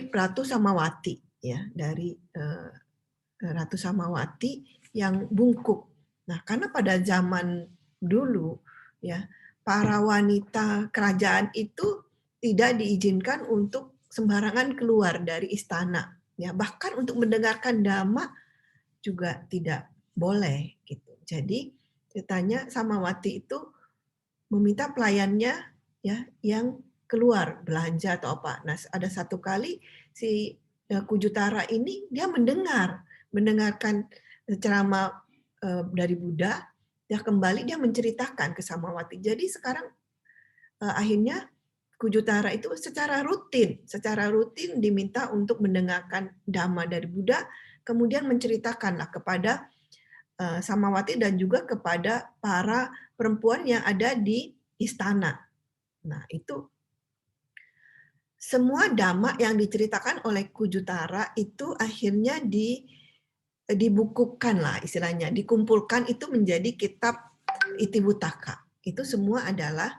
Ratu Samawati ya, dari Ratu Samawati yang bungkuk. Nah, karena pada zaman dulu ya, para wanita kerajaan itu tidak diizinkan untuk sembarangan keluar dari istana ya, bahkan untuk mendengarkan dhamma juga tidak boleh gitu. Jadi ceritanya Samawati itu meminta pelayannya ya yang keluar belanja atau apa. Nah, ada satu kali si Kujutara ini dia mendengarkan ceramah dari Buddha, dia kembali dia menceritakan ke Samawati. Jadi sekarang akhirnya Kujutara itu secara rutin diminta untuk mendengarkan dhamma dari Buddha, kemudian menceritakanlah kepada Samawati dan juga kepada para perempuan yang ada di istana. Nah, itu semua dhamma yang diceritakan oleh Kujutara itu akhirnya dibukukan lah istilahnya, dikumpulkan itu menjadi kitab Itiwutaka. Itu semua adalah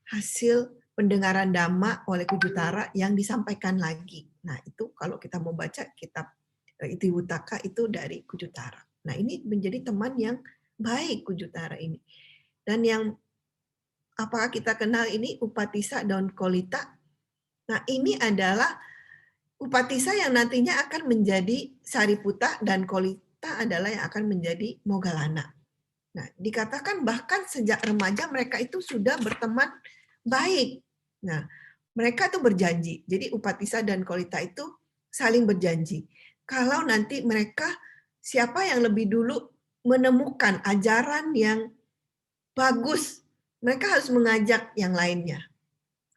hasil pendengaran dhamma oleh Kujutara yang disampaikan lagi. Nah, itu kalau kita mau baca kitab Itiwutaka itu dari Kujutara. Nah, ini menjadi teman yang baik Kujutara ini. Dan yang apakah kita kenal ini Upatissa dan Kolita? Nah, ini adalah Upatissa yang nantinya akan menjadi Sariputta dan Kolita adalah yang akan menjadi Moggallana. Nah, dikatakan bahkan sejak remaja mereka itu sudah berteman baik. Nah, mereka tuh berjanji. Jadi Upatissa dan Kolita itu saling berjanji. Kalau nanti mereka, siapa yang lebih dulu menemukan ajaran yang bagus, mereka harus mengajak yang lainnya.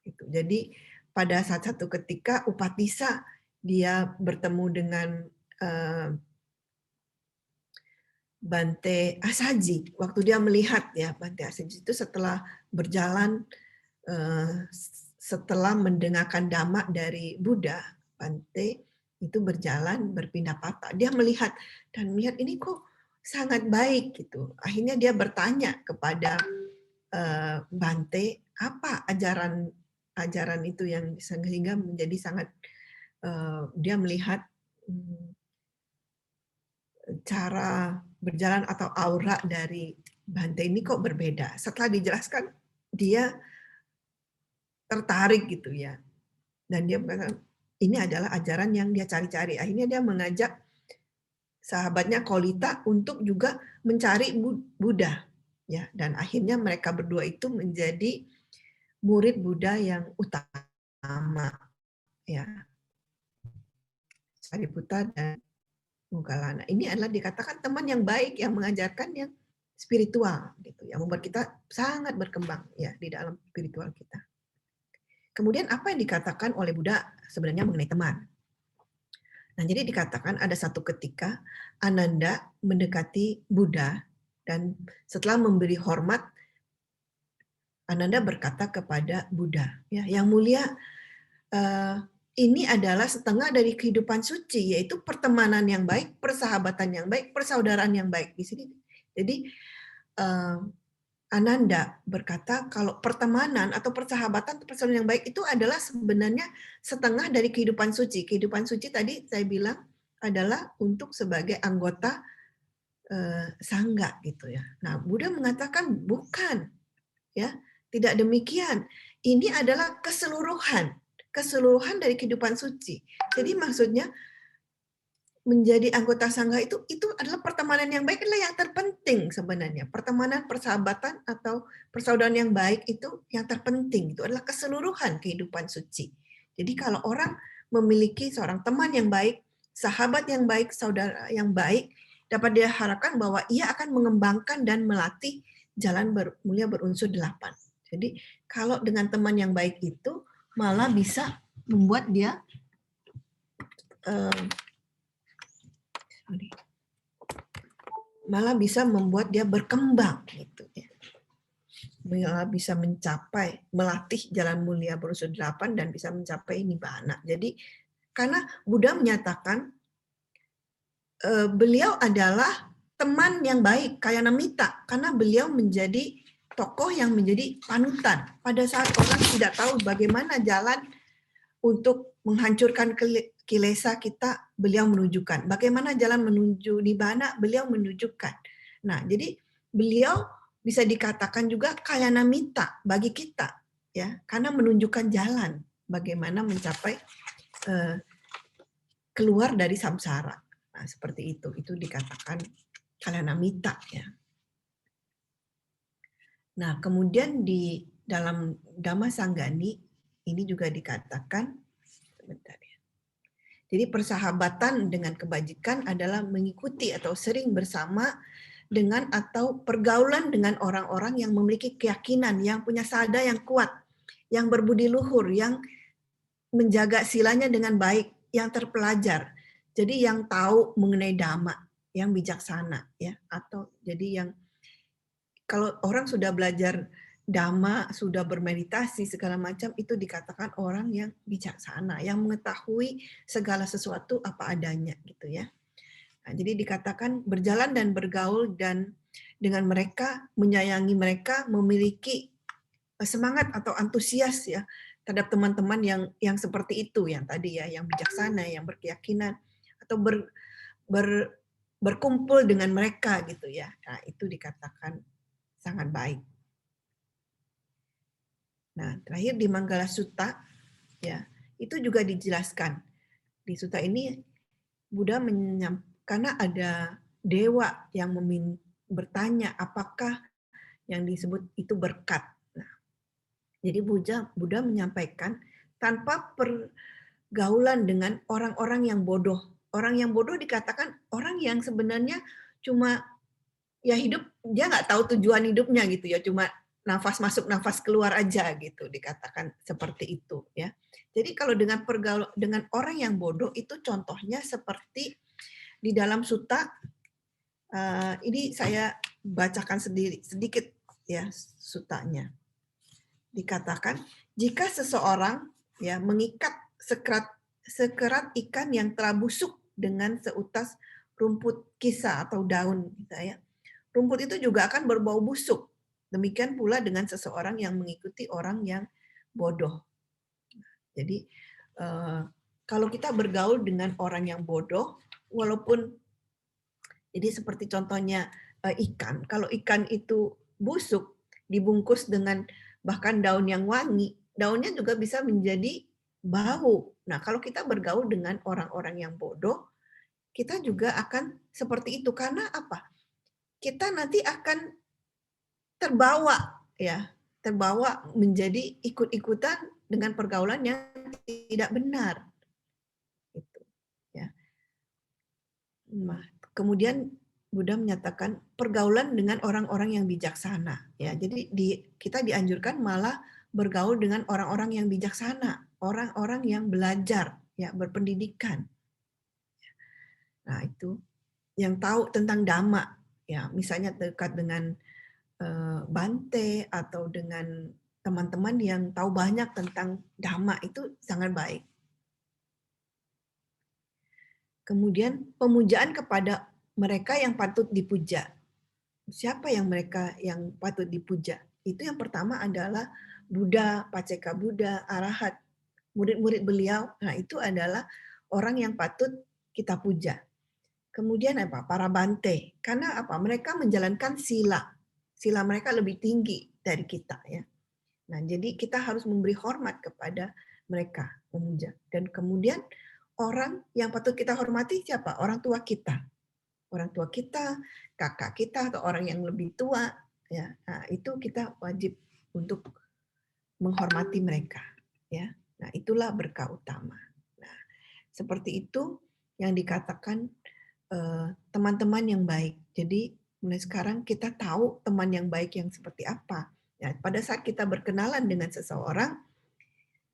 Jadi pada saat satu ketika Upatissa dia bertemu dengan Bante Asaji. Waktu dia melihat ya Bante Asaji itu setelah berjalan, setelah mendengarkan dhamma dari Buddha, Bante itu berjalan berpindah patah. Dia melihat dan melihat ini kok sangat baik gitu. Akhirnya dia bertanya kepada Bante, apa ajaran itu yang sehingga menjadi sangat, dia melihat cara berjalan atau aura dari Bante ini kok berbeda. Setelah dijelaskan, dia tertarik gitu ya. Dan dia mengatakan, ini adalah ajaran yang dia cari-cari. Akhirnya dia mengajak sahabatnya Kolita untuk juga mencari Buddha. Ya, dan akhirnya mereka berdua itu menjadi murid Buddha yang utama. Ya, Sariputta dan Moggallana. Ini adalah dikatakan teman yang baik yang mengajarkan yang spiritual gitu, yang membuat kita sangat berkembang ya di dalam spiritual kita. Kemudian apa yang dikatakan oleh Buddha sebenarnya mengenai teman? Nah, jadi dikatakan ada satu ketika Ananda mendekati Buddha dan setelah memberi hormat, Ananda berkata kepada Buddha, ya, yang mulia, ini adalah setengah dari kehidupan suci, yaitu pertemanan yang baik, persahabatan yang baik, persaudaraan yang baik. Di sini, jadi Ananda berkata kalau pertemanan atau persahabatan atau persaudaraan yang baik itu adalah sebenarnya setengah dari kehidupan suci. Kehidupan suci tadi saya bilang adalah untuk sebagai anggota sangga gitu ya. Nah, Buddha mengatakan bukan, ya, tidak demikian. Ini adalah keseluruhan dari kehidupan suci. Jadi maksudnya menjadi anggota sangga itu adalah pertemanan yang baik, adalah yang terpenting sebenarnya. Pertemanan, persahabatan atau persaudaraan yang baik itu yang terpenting, itu adalah keseluruhan kehidupan suci. Jadi kalau orang memiliki seorang teman yang baik, sahabat yang baik, saudara yang baik, dapat diharapkan bahwa ia akan mengembangkan dan melatih jalan mulia berunsur 8. Jadi kalau dengan teman yang baik itu malah bisa membuat dia malah bisa membuat dia berkembang gitu ya. Malah bisa mencapai, melatih jalan mulia berunsur 8 dan bisa mencapai nibbana. Jadi karena Buddha menyatakan beliau adalah teman yang baik, kayak Namita, karena beliau menjadi tokoh yang menjadi panutan pada saat orang tidak tahu bagaimana jalan untuk menghancurkan kilesa kita, beliau menunjukkan. Bagaimana jalan menuju nibbana, beliau menunjukkan. Nah, jadi beliau bisa dikatakan juga Kalyanamitta bagi kita, ya, karena menunjukkan jalan bagaimana mencapai keluar dari samsara. Nah, seperti itu dikatakan Kalyanamitta, ya. Nah, kemudian di dalam Dhamma Sanggani ini juga dikatakan, sebentar ya. Jadi persahabatan dengan kebajikan adalah mengikuti atau sering bersama dengan atau pergaulan dengan orang-orang yang memiliki keyakinan, yang punya sada yang kuat, yang berbudi luhur, yang menjaga silanya dengan baik, yang terpelajar. Jadi yang tahu mengenai dhamma, yang bijaksana, ya, atau jadi yang kalau orang sudah belajar dhamma, sudah bermeditasi segala macam, itu dikatakan orang yang bijaksana, yang mengetahui segala sesuatu apa adanya gitu ya. Nah, jadi dikatakan berjalan dan bergaul dan dengan mereka, menyayangi mereka, memiliki semangat atau antusias ya terhadap teman-teman yang seperti itu, yang tadi ya, yang bijaksana, yang berkeyakinan atau berkumpul dengan mereka gitu ya. Nah, itu dikatakan sangat baik. Nah, terakhir di Manggala Sutta ya, itu juga dijelaskan. Di sutta ini Buddha karena ada dewa yang bertanya apakah yang disebut itu berkat. Nah, jadi Buddha menyampaikan tanpa pergaulan dengan orang-orang yang bodoh. Orang yang bodoh dikatakan orang yang sebenarnya cuma ya hidup, dia nggak tahu tujuan hidupnya gitu ya, cuma nafas masuk nafas keluar aja gitu, dikatakan seperti itu ya. Jadi kalau dengan dengan orang yang bodoh itu contohnya seperti di dalam Sutta, ini saya bacakan sedikit ya sutanya. Dikatakan jika seseorang ya mengikat sekerat ikan yang telah busuk dengan seutas rumput kisah atau daun, ya, rumput itu juga akan berbau busuk. Demikian pula dengan seseorang yang mengikuti orang yang bodoh. Jadi kalau kita bergaul dengan orang yang bodoh, walaupun jadi seperti contohnya ikan, kalau ikan itu busuk, dibungkus dengan bahkan daun yang wangi, daunnya juga bisa menjadi bau. Nah, kalau kita bergaul dengan orang-orang yang bodoh, kita juga akan seperti itu. Karena apa? Kita nanti akan terbawa ya, terbawa menjadi ikut-ikutan dengan pergaulan yang tidak benar. Itu ya. Nah, kemudian Buddha menyatakan pergaulan dengan orang-orang yang bijaksana ya. Jadi kita dianjurkan malah bergaul dengan orang-orang yang bijaksana, orang-orang yang belajar ya, berpendidikan. Nah, itu yang tahu tentang dhamma ya, misalnya dekat dengan Bante atau dengan teman-teman yang tahu banyak tentang dhamma, itu sangat baik. Kemudian pemujaan kepada mereka yang patut dipuja. Siapa yang mereka yang patut dipuja? Itu yang pertama adalah Buddha, Paceka Buddha, Arahat, murid-murid beliau. Nah, itu adalah orang yang patut kita puja. Kemudian apa? Para Bante. Karena apa? Mereka menjalankan sila. Sila mereka lebih tinggi dari kita ya. Nah, jadi kita harus memberi hormat kepada mereka, memuja. Dan kemudian orang yang patut kita hormati siapa? Orang tua kita. Orang tua kita, kakak kita, atau orang yang lebih tua. Ya, nah, itu kita wajib untuk menghormati mereka. Ya, nah itulah berkah utama. Nah, seperti itu yang dikatakan teman-teman yang baik. Jadi mulai sekarang kita tahu teman yang baik yang seperti apa. Ya, pada saat kita berkenalan dengan seseorang,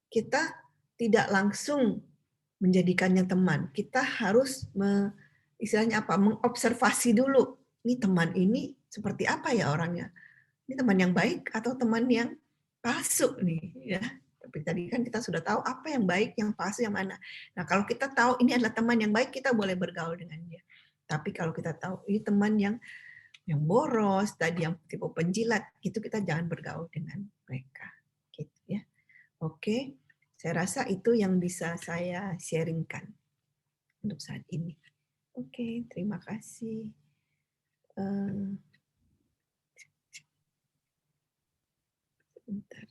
kita tidak langsung menjadikannya teman. Kita harus istilahnya apa? Mengobservasi dulu. Ini teman ini seperti apa ya orangnya? Ini teman yang baik atau teman yang palsu nih ya. Tapi tadi kan kita sudah tahu apa yang baik, yang palsu, yang mana. Nah, kalau kita tahu ini adalah teman yang baik, kita boleh bergaul dengan dia. Tapi kalau kita tahu ini teman yang boros, tadi yang tipe penjilat, itu kita jangan bergaul dengan mereka. Gitu ya. Oke, saya rasa itu yang bisa saya sharingkan untuk saat ini. Oke, terima kasih. Sebentar.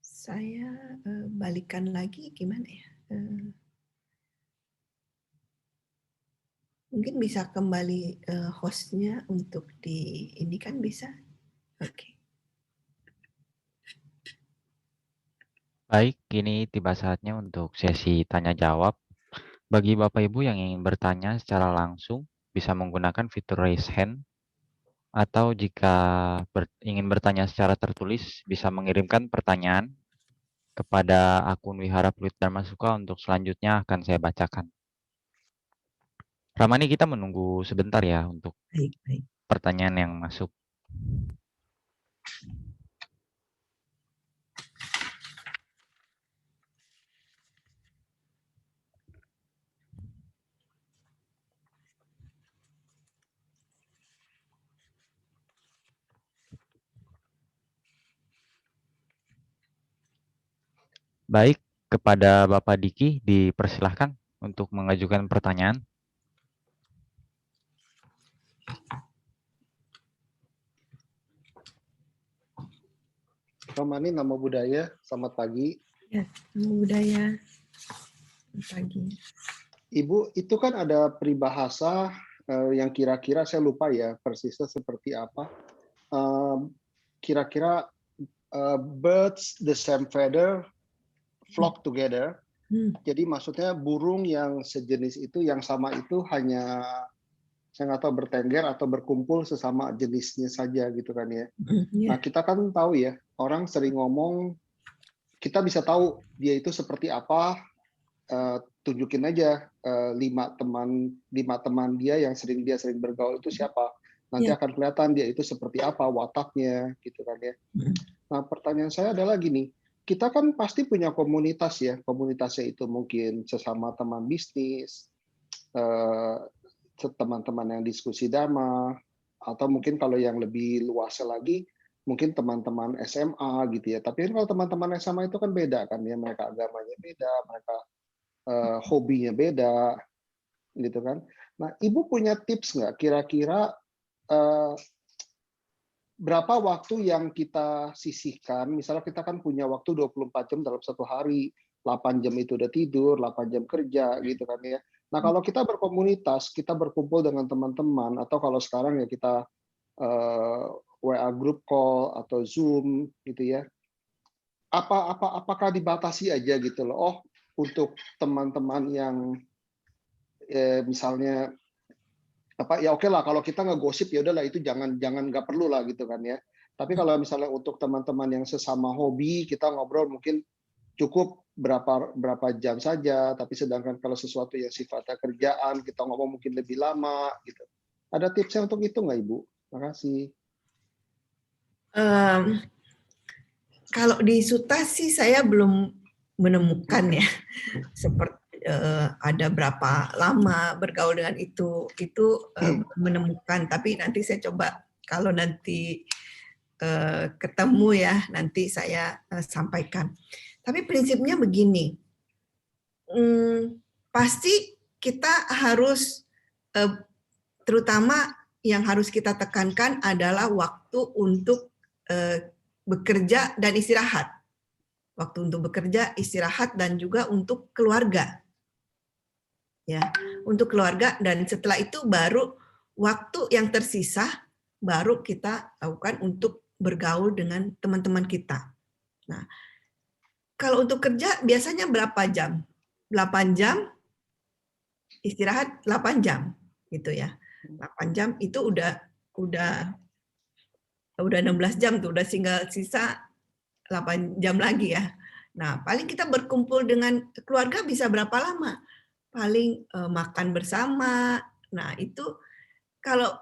Saya balikan lagi gimana ya? Mungkin bisa kembali hostnya untuk di ini kan bisa? Oke. Baik, kini tiba saatnya untuk sesi tanya jawab. Bagi Bapak Ibu yang ingin bertanya secara langsung, bisa menggunakan fitur raise hand, atau jika ingin bertanya secara tertulis, bisa mengirimkan pertanyaan kepada akun Wihara Pluit Dharma Suka untuk selanjutnya akan saya bacakan. Ramani, kita menunggu sebentar ya untuk Baik. pertanyaan yang masuk. Baik, kepada Bapak Diki dipersilahkan untuk mengajukan pertanyaan. Ramani, Namo Buddhaya, selamat pagi. Ya, Namo Buddhaya. Selamat pagi. Ibu, itu kan ada peribahasa yang kira-kira saya lupa ya persisnya seperti apa. Kira-kira birds the same feather flock together. Jadi maksudnya burung yang sejenis itu, yang sama itu hanya saya nggak tahu bertengger atau berkumpul sesama jenisnya saja gitu kan ya. Nah kita kan tahu ya, orang sering ngomong, kita bisa tahu dia itu seperti apa, tunjukin aja 5 teman dia yang dia sering bergaul itu siapa. Nanti akan kelihatan dia itu seperti apa wataknya gitu kan ya. Nah pertanyaan saya adalah gini, kita kan pasti punya komunitas ya, komunitasnya itu mungkin sesama teman bisnis, teman-teman yang diskusi dharma, atau mungkin kalau yang lebih luas lagi, mungkin teman-teman SMA gitu ya. Tapi kalau teman-teman SMA itu kan beda kan ya, mereka agamanya beda, mereka hobinya beda, gitu kan. Nah, Ibu punya tips nggak kira-kira berapa waktu yang kita sisihkan? Misalnya kita kan punya waktu 24 jam dalam satu hari, 8 jam itu udah tidur, 8 jam kerja gitu kan ya. Nah, kalau kita berkomunitas, kita berkumpul dengan teman-teman, atau kalau sekarang ya kita WA group call atau Zoom gitu ya. Apakah dibatasi aja gitu loh? Oh, untuk teman-teman yang misalnya ya oke lah kalau kita ngegosip ya udahlah itu jangan nggak perlu lah gitu kan ya. Tapi kalau misalnya untuk teman-teman yang sesama hobi, kita ngobrol mungkin cukup berapa jam saja, tapi sedangkan kalau sesuatu yang sifatnya kerjaan, kita ngomong mungkin lebih lama gitu. Ada tipsnya untuk itu nggak, Ibu? Makasih. Kalau di Sutta sih saya belum menemukan ya, seperti ada berapa lama bergaul dengan itu menemukan. Tapi nanti saya coba kalau nanti ketemu ya, nanti saya sampaikan. Tapi prinsipnya begini, pasti kita harus, terutama yang harus kita tekankan adalah waktu untuk bekerja dan istirahat. Waktu untuk bekerja, istirahat, dan juga untuk keluarga. Ya, untuk keluarga, dan setelah itu baru waktu yang tersisa baru kita lakukan untuk bergaul dengan teman-teman kita. Nah, kalau untuk kerja biasanya berapa jam? 8 jam, istirahat 8 jam gitu ya. 8 jam itu udah 16 jam tuh, udah tinggal sisa 8 jam lagi ya. Nah, paling kita berkumpul dengan keluarga bisa berapa lama? Paling makan bersama. Nah, itu kalau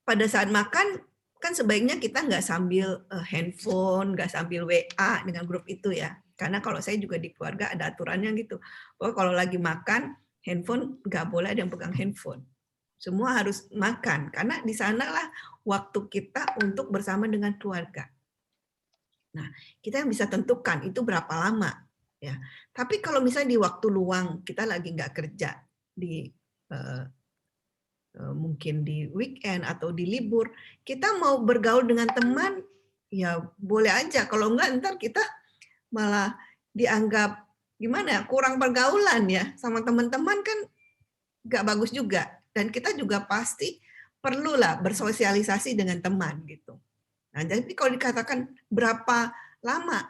pada saat makan kan sebaiknya kita nggak sambil handphone, nggak sambil WA dengan grup itu ya. Karena kalau saya juga di keluarga ada aturannya gitu. Bahwa kalau lagi makan, handphone nggak boleh ada yang pegang handphone. Semua harus makan, karena di sanalah waktu kita untuk bersama dengan keluarga. Nah, kita yang bisa tentukan itu berapa lama. Ya. Tapi kalau misalnya di waktu luang, kita lagi nggak kerja, mungkin di weekend atau di libur, kita mau bergaul dengan teman, ya boleh aja. Kalau enggak, ntar kita malah dianggap gimana, kurang pergaulan ya sama teman-teman, kan nggak bagus juga. Dan kita juga pasti perlulah bersosialisasi dengan teman gitu. Nah, jadi kalau dikatakan berapa lama,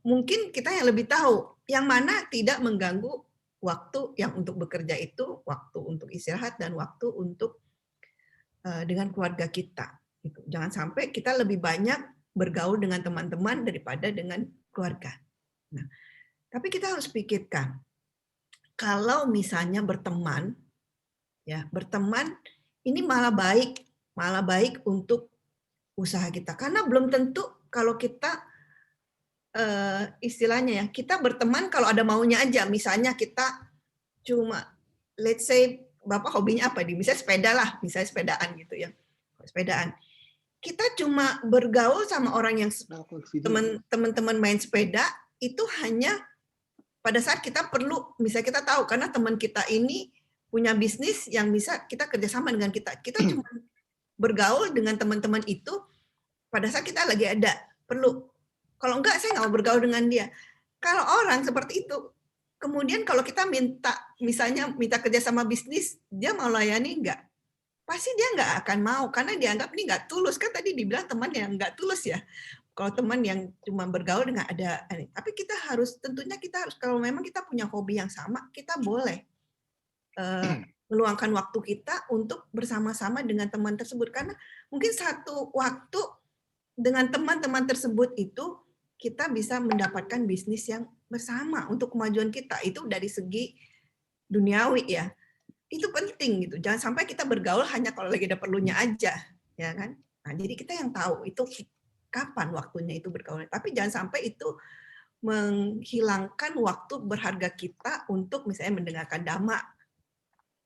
mungkin kita yang lebih tahu yang mana tidak mengganggu waktu yang untuk bekerja itu, waktu untuk istirahat, dan waktu untuk dengan keluarga kita. Gitu. Jangan sampai kita lebih banyak bergaul dengan teman-teman daripada dengan keluarga. Nah, tapi kita harus pikirkan, kalau misalnya berteman, ya berteman ini malah baik untuk usaha kita, karena belum tentu kalau kita istilahnya ya, kita berteman kalau ada maunya aja. Misalnya kita cuma, let's say Bapak hobinya apa? Misalnya sepeda lah, misalnya sepedaan gitu ya, sepedaan. Kita cuma bergaul sama orang yang teman-teman main sepeda itu hanya pada saat kita perlu, misalnya kita tahu karena teman kita ini punya bisnis yang bisa kita kerjasama dengan kita. Kita cuma bergaul dengan teman-teman itu pada saat kita lagi ada perlu. Kalau enggak, saya nggak mau bergaul dengan dia. Kalau orang seperti itu, kemudian kalau kita misalnya minta kerjasama bisnis, dia mau layani enggak? Pasti dia nggak akan mau, karena dianggap ini nggak tulus. Kan tadi dibilang teman yang nggak tulus ya. Kalau teman yang cuma bergaul dengan tapi tentunya kita harus, kalau memang kita punya hobi yang sama, kita boleh meluangkan waktu kita untuk bersama-sama dengan teman tersebut, karena mungkin satu waktu dengan teman-teman tersebut itu kita bisa mendapatkan bisnis yang bersama untuk kemajuan kita. Itu dari segi duniawi ya. Itu penting gitu. Jangan sampai kita bergaul hanya kalau lagi ada perlunya aja, ya kan? Nah, jadi kita yang tahu itu kapan waktunya itu bergaul. Tapi jangan sampai itu menghilangkan waktu berharga kita untuk misalnya mendengarkan dhamma.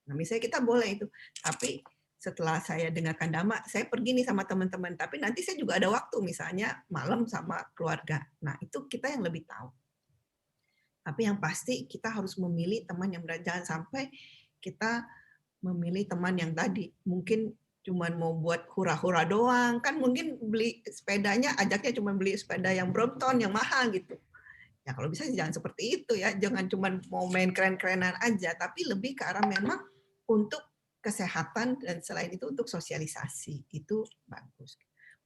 Nah, misalnya kita boleh itu. Tapi setelah saya dengarkan dhamma, saya pergi nih sama teman-teman. Tapi nanti saya juga ada waktu, misalnya malam sama keluarga. Nah, itu kita yang lebih tahu. Tapi yang pasti kita harus memilih teman yang benar. Jangan sampai kita memilih teman yang tadi mungkin cuman mau buat hura-hura doang, kan mungkin beli sepedanya ajaknya cuma beli sepeda yang Brompton yang mahal gitu. Ya kalau bisa jangan seperti itu ya, jangan cuman mau main keren-kerenan aja, tapi lebih ke arah memang untuk kesehatan dan selain itu untuk sosialisasi, itu bagus.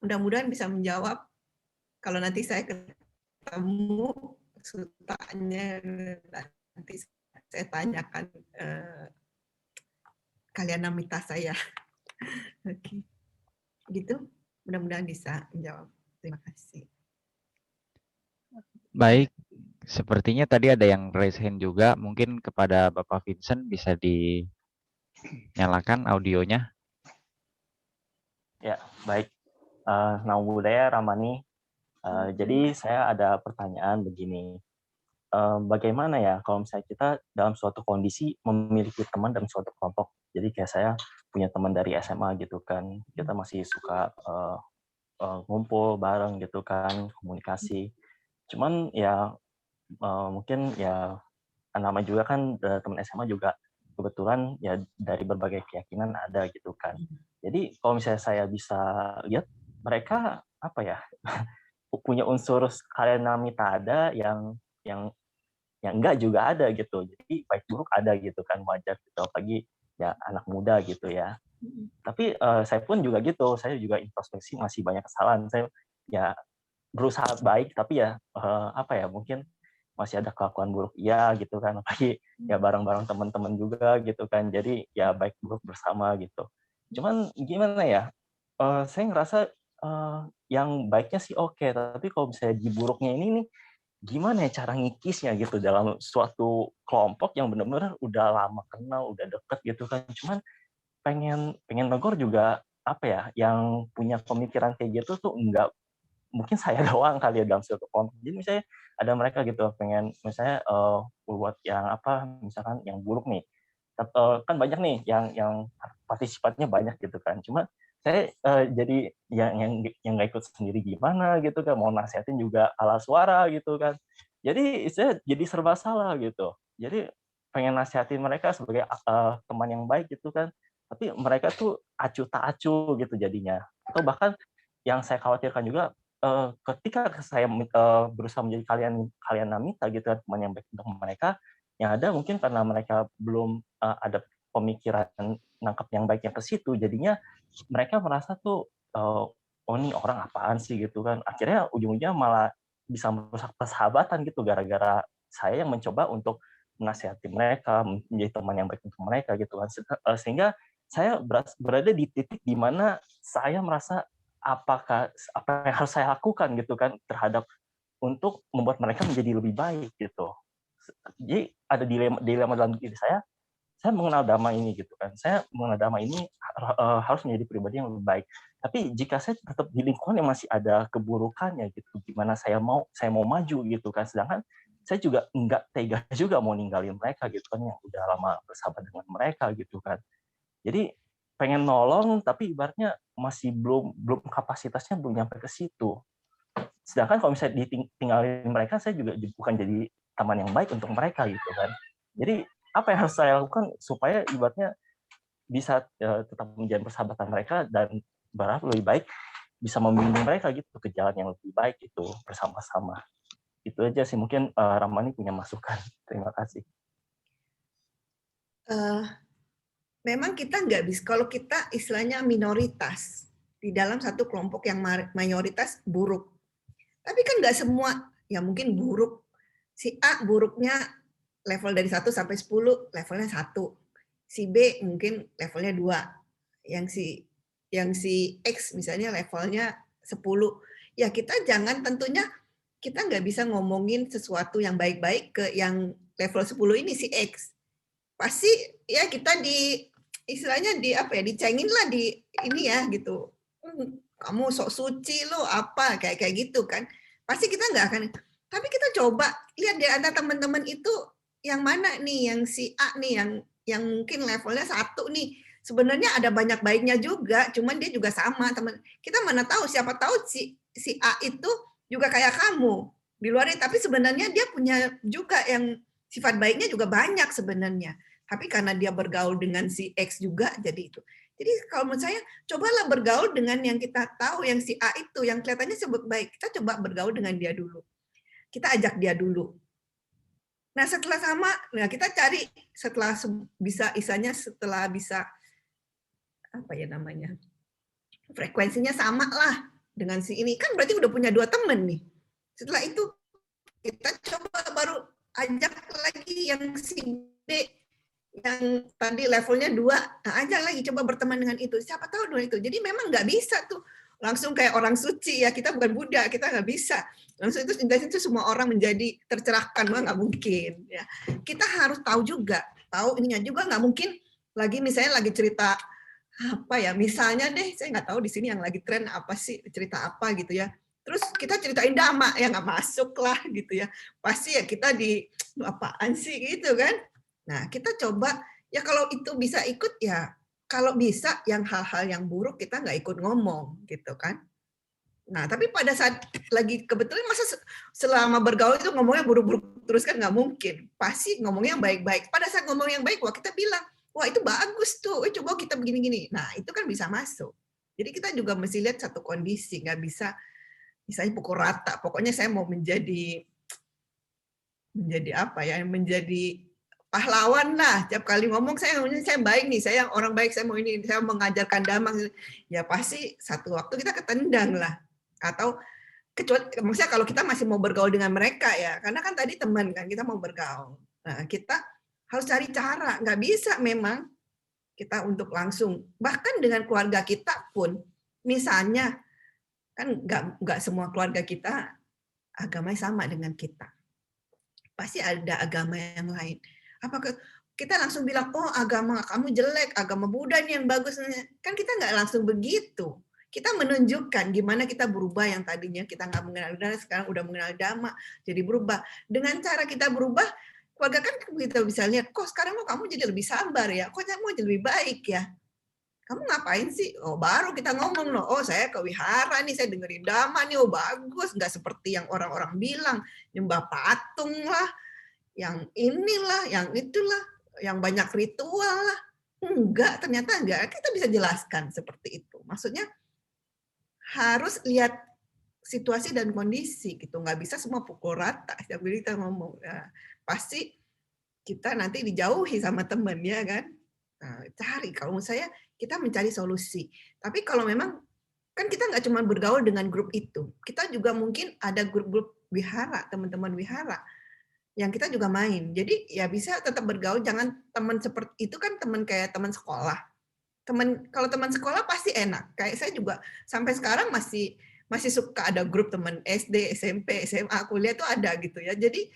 Mudah-mudahan bisa menjawab. Kalau nanti saya ketemu sutanya, nanti saya tanyakan kalian namita saya. Oke. Gitu. Mudah-mudahan bisa menjawab. Terima kasih. Baik, sepertinya tadi ada yang raise hand juga. Mungkin kepada Bapak Vincent bisa dinyalakan audionya. Ya, baik. Namo Buddhaya, Ramani. Jadi saya ada pertanyaan begini. Bagaimana ya kalau misalnya kita dalam suatu kondisi memiliki teman dalam suatu kelompok. Jadi kayak saya punya teman dari SMA gitu kan. Kita masih suka ngumpul bareng gitu kan, komunikasi. Cuman ya mungkin ya nama juga kan teman SMA juga kebetulan ya dari berbagai keyakinan ada gitu kan. Jadi kalau misalnya saya bisa lihat mereka apa ya punya unsur kalenamita ada yang enggak juga ada gitu. Jadi baik buruk ada gitu kan, wajar gitu. Apalagi ya anak muda gitu ya. Tapi saya pun juga gitu. Saya juga introspeksi masih banyak kesalahan. Saya ya berusaha baik tapi ya apa ya mungkin masih ada kelakuan buruk iya gitu kan. Apalagi ya bareng-bareng teman-teman juga gitu kan. Jadi ya baik buruk bersama gitu. Cuman gimana ya? Saya ngerasa yang baiknya sih oke, tapi kalau misalnya di buruknya ini nih gimana ya cara ngikisnya gitu dalam suatu kelompok yang benar-benar udah lama kenal, udah deket gitu kan. Cuman pengen negor juga apa ya, yang punya pemikiran kayak gitu tuh enggak mungkin saya doang kali ya dalam suatu kelompok. Jadi misalnya ada mereka gitu pengen misalnya buat yang apa misalkan yang buruk nih. Kan banyak nih yang partisipannya banyak gitu kan. Cuma saya jadi yang nggak ikut sendiri gimana gitu kan, mau nasihatin juga kalah suara gitu kan. Jadi saya jadi serba salah gitu. Jadi pengen nasihatin mereka sebagai teman yang baik gitu kan, tapi mereka tuh acuh tak acuh gitu jadinya. Atau bahkan yang saya khawatirkan juga ketika saya berusaha menjadi kalian namita gitu kan, teman yang baik untuk mereka, yang ada mungkin karena mereka belum ada pemikiran nangkep yang baiknya ke situ, jadinya mereka merasa tuh oh ini orang apaan sih gitu kan. Akhirnya ujung-ujungnya malah bisa merusak persahabatan gitu gara-gara saya yang mencoba untuk menasihati mereka, menjadi teman yang baik untuk mereka gitu kan. Sehingga saya berada di titik di mana saya merasa apa yang harus saya lakukan gitu kan terhadap untuk membuat mereka menjadi lebih baik gitu. Jadi ada dilema dalam diri saya mengenal dhamma ini gitu kan. Saya mengenal dhamma ini harus menjadi pribadi yang lebih baik. Tapi jika saya tetap di lingkungan yang masih ada keburukannya gitu, gimana saya mau maju gitu kan. Sedangkan saya juga enggak tega juga mau ninggalin mereka gitu kan yang udah lama bersahabat dengan mereka gitu kan. Jadi pengen nolong tapi ibaratnya masih belum kapasitasnya belum nyampe ke situ. Sedangkan kalau misalnya ditinggalin mereka, saya juga bukan jadi teman yang baik untuk mereka gitu kan. Jadi apa yang harus saya lakukan supaya ibaratnya bisa tetap menjalin persahabatan mereka dan berharap lebih baik bisa membimbing mereka gitu ke jalan yang lebih baik gitu bersama-sama. Itu aja sih mungkin Ramani punya masukan. Terima kasih. Memang kita nggak bisa, kalau kita istilahnya minoritas di dalam satu kelompok yang mayoritas buruk. Tapi kan nggak semua, ya mungkin buruk. Si A buruknya level dari 1 sampai 10, levelnya 1. Si B mungkin levelnya 2. Yang si X misalnya levelnya 10. Ya kita tentunya kita nggak bisa ngomongin sesuatu yang baik-baik ke yang level 10 ini si X. Pasti ya kita istilahnya dicengin lah ini ya gitu. Kamu sok suci lo apa kayak gitu kan. Pasti kita nggak akan. Tapi kita coba lihat di antara teman-teman itu yang mana nih, yang si A nih yang mungkin levelnya 1 nih. Sebenarnya ada banyak baiknya juga, cuman dia juga sama teman. Kita mana tahu, siapa tahu si A itu juga kayak kamu di luar, tapi sebenarnya dia punya juga yang sifat baiknya juga banyak sebenarnya. Tapi karena dia bergaul dengan si X juga, jadi itu. Jadi kalau menurut saya, cobalah bergaul dengan yang kita tahu, yang si A itu, yang kelihatannya sebut baik. Kita coba bergaul dengan dia dulu. Kita ajak dia dulu. Nah setelah sama, nah kita cari setelah bisa apa ya namanya, frekuensinya sama lah dengan si ini, kan berarti udah punya 2 temen nih. Setelah itu kita coba baru ajak lagi yang si B yang tadi levelnya 2, nah ajak lagi coba berteman dengan itu, siapa tahu dengan itu. Jadi memang nggak bisa tuh langsung kayak orang suci ya, kita bukan Buddha, kita nggak bisa langsung itu semua orang menjadi tercerahkan, nggak mungkin ya. Kita harus tahu juga, tahu ininya juga, nggak mungkin misalnya lagi cerita apa ya, misalnya deh saya nggak tahu di sini yang lagi tren apa sih, cerita apa gitu ya, terus kita ceritain Dhamma ya nggak masuk lah gitu ya, pasti ya kita apaan sih gitu kan. Nah kita coba ya kalau itu bisa ikut ya, kalau bisa yang hal-hal yang buruk kita nggak ikut ngomong gitu kan. Nah tapi pada saat lagi kebetulan masa selama bergaul itu ngomongnya buruk-buruk terus kan nggak mungkin, pasti ngomongnya yang baik-baik. Pada saat ngomong yang baik, wah kita bilang, wah itu bagus tuh, coba kita begini-gini. Nah itu kan bisa masuk. Jadi kita juga mesti lihat satu kondisi, nggak bisa misalnya pukul rata. Pokoknya saya mau menjadi apa ya, menjadi pahlawan lah. Tiap kali ngomong saya baik nih, saya orang baik, saya mau ini, saya mengajarkan Dhamma. Ya pasti satu waktu kita ketendang lah. Atau kecuali maksudnya kalau kita masih mau bergaul dengan mereka ya, karena kan tadi teman kan, kita mau bergaul. Nah kita harus cari cara, nggak bisa memang kita untuk langsung. Bahkan dengan keluarga kita pun, misalnya kan nggak semua keluarga kita agamanya sama dengan kita. Pasti ada agama yang lain. Apakah kita langsung bilang, oh agama kamu jelek, agama Buddha nih yang bagus. Kan kita nggak langsung begitu. Kita menunjukkan gimana kita berubah yang tadinya kita nggak mengenal Dhamma, sekarang udah mengenal Dhamma, jadi berubah. Dengan cara kita berubah, keluarga kan kita bisa lihat, kok sekarang kamu jadi lebih sabar ya, kok kamu jadi lebih baik ya. Kamu ngapain sih? Oh baru kita ngomong loh, oh saya ke wihara nih, saya dengerin Dhamma nih, oh bagus, nggak seperti yang orang-orang bilang, nyembah patung lah, yang inilah, yang itulah, yang banyak ritual lah. Enggak, ternyata enggak. Kita bisa jelaskan seperti itu. Maksudnya harus lihat situasi dan kondisi gitu. Nggak bisa semua pukul rata. Setiap kali kita ngomong, ya, pasti kita nanti dijauhi sama teman ya kan. Nah, cari, kalau menurut saya kita mencari solusi. Tapi kalau memang kan kita nggak cuma bergaul dengan grup itu, kita juga mungkin ada grup-grup wihara, teman-teman wihara yang kita juga main. Jadi ya bisa tetap bergaul, jangan teman seperti itu kan teman kayak teman sekolah. Kalau teman sekolah pasti enak. Kayak saya juga sampai sekarang masih suka ada grup teman SD, SMP, SMA, kuliah itu ada gitu ya. Jadi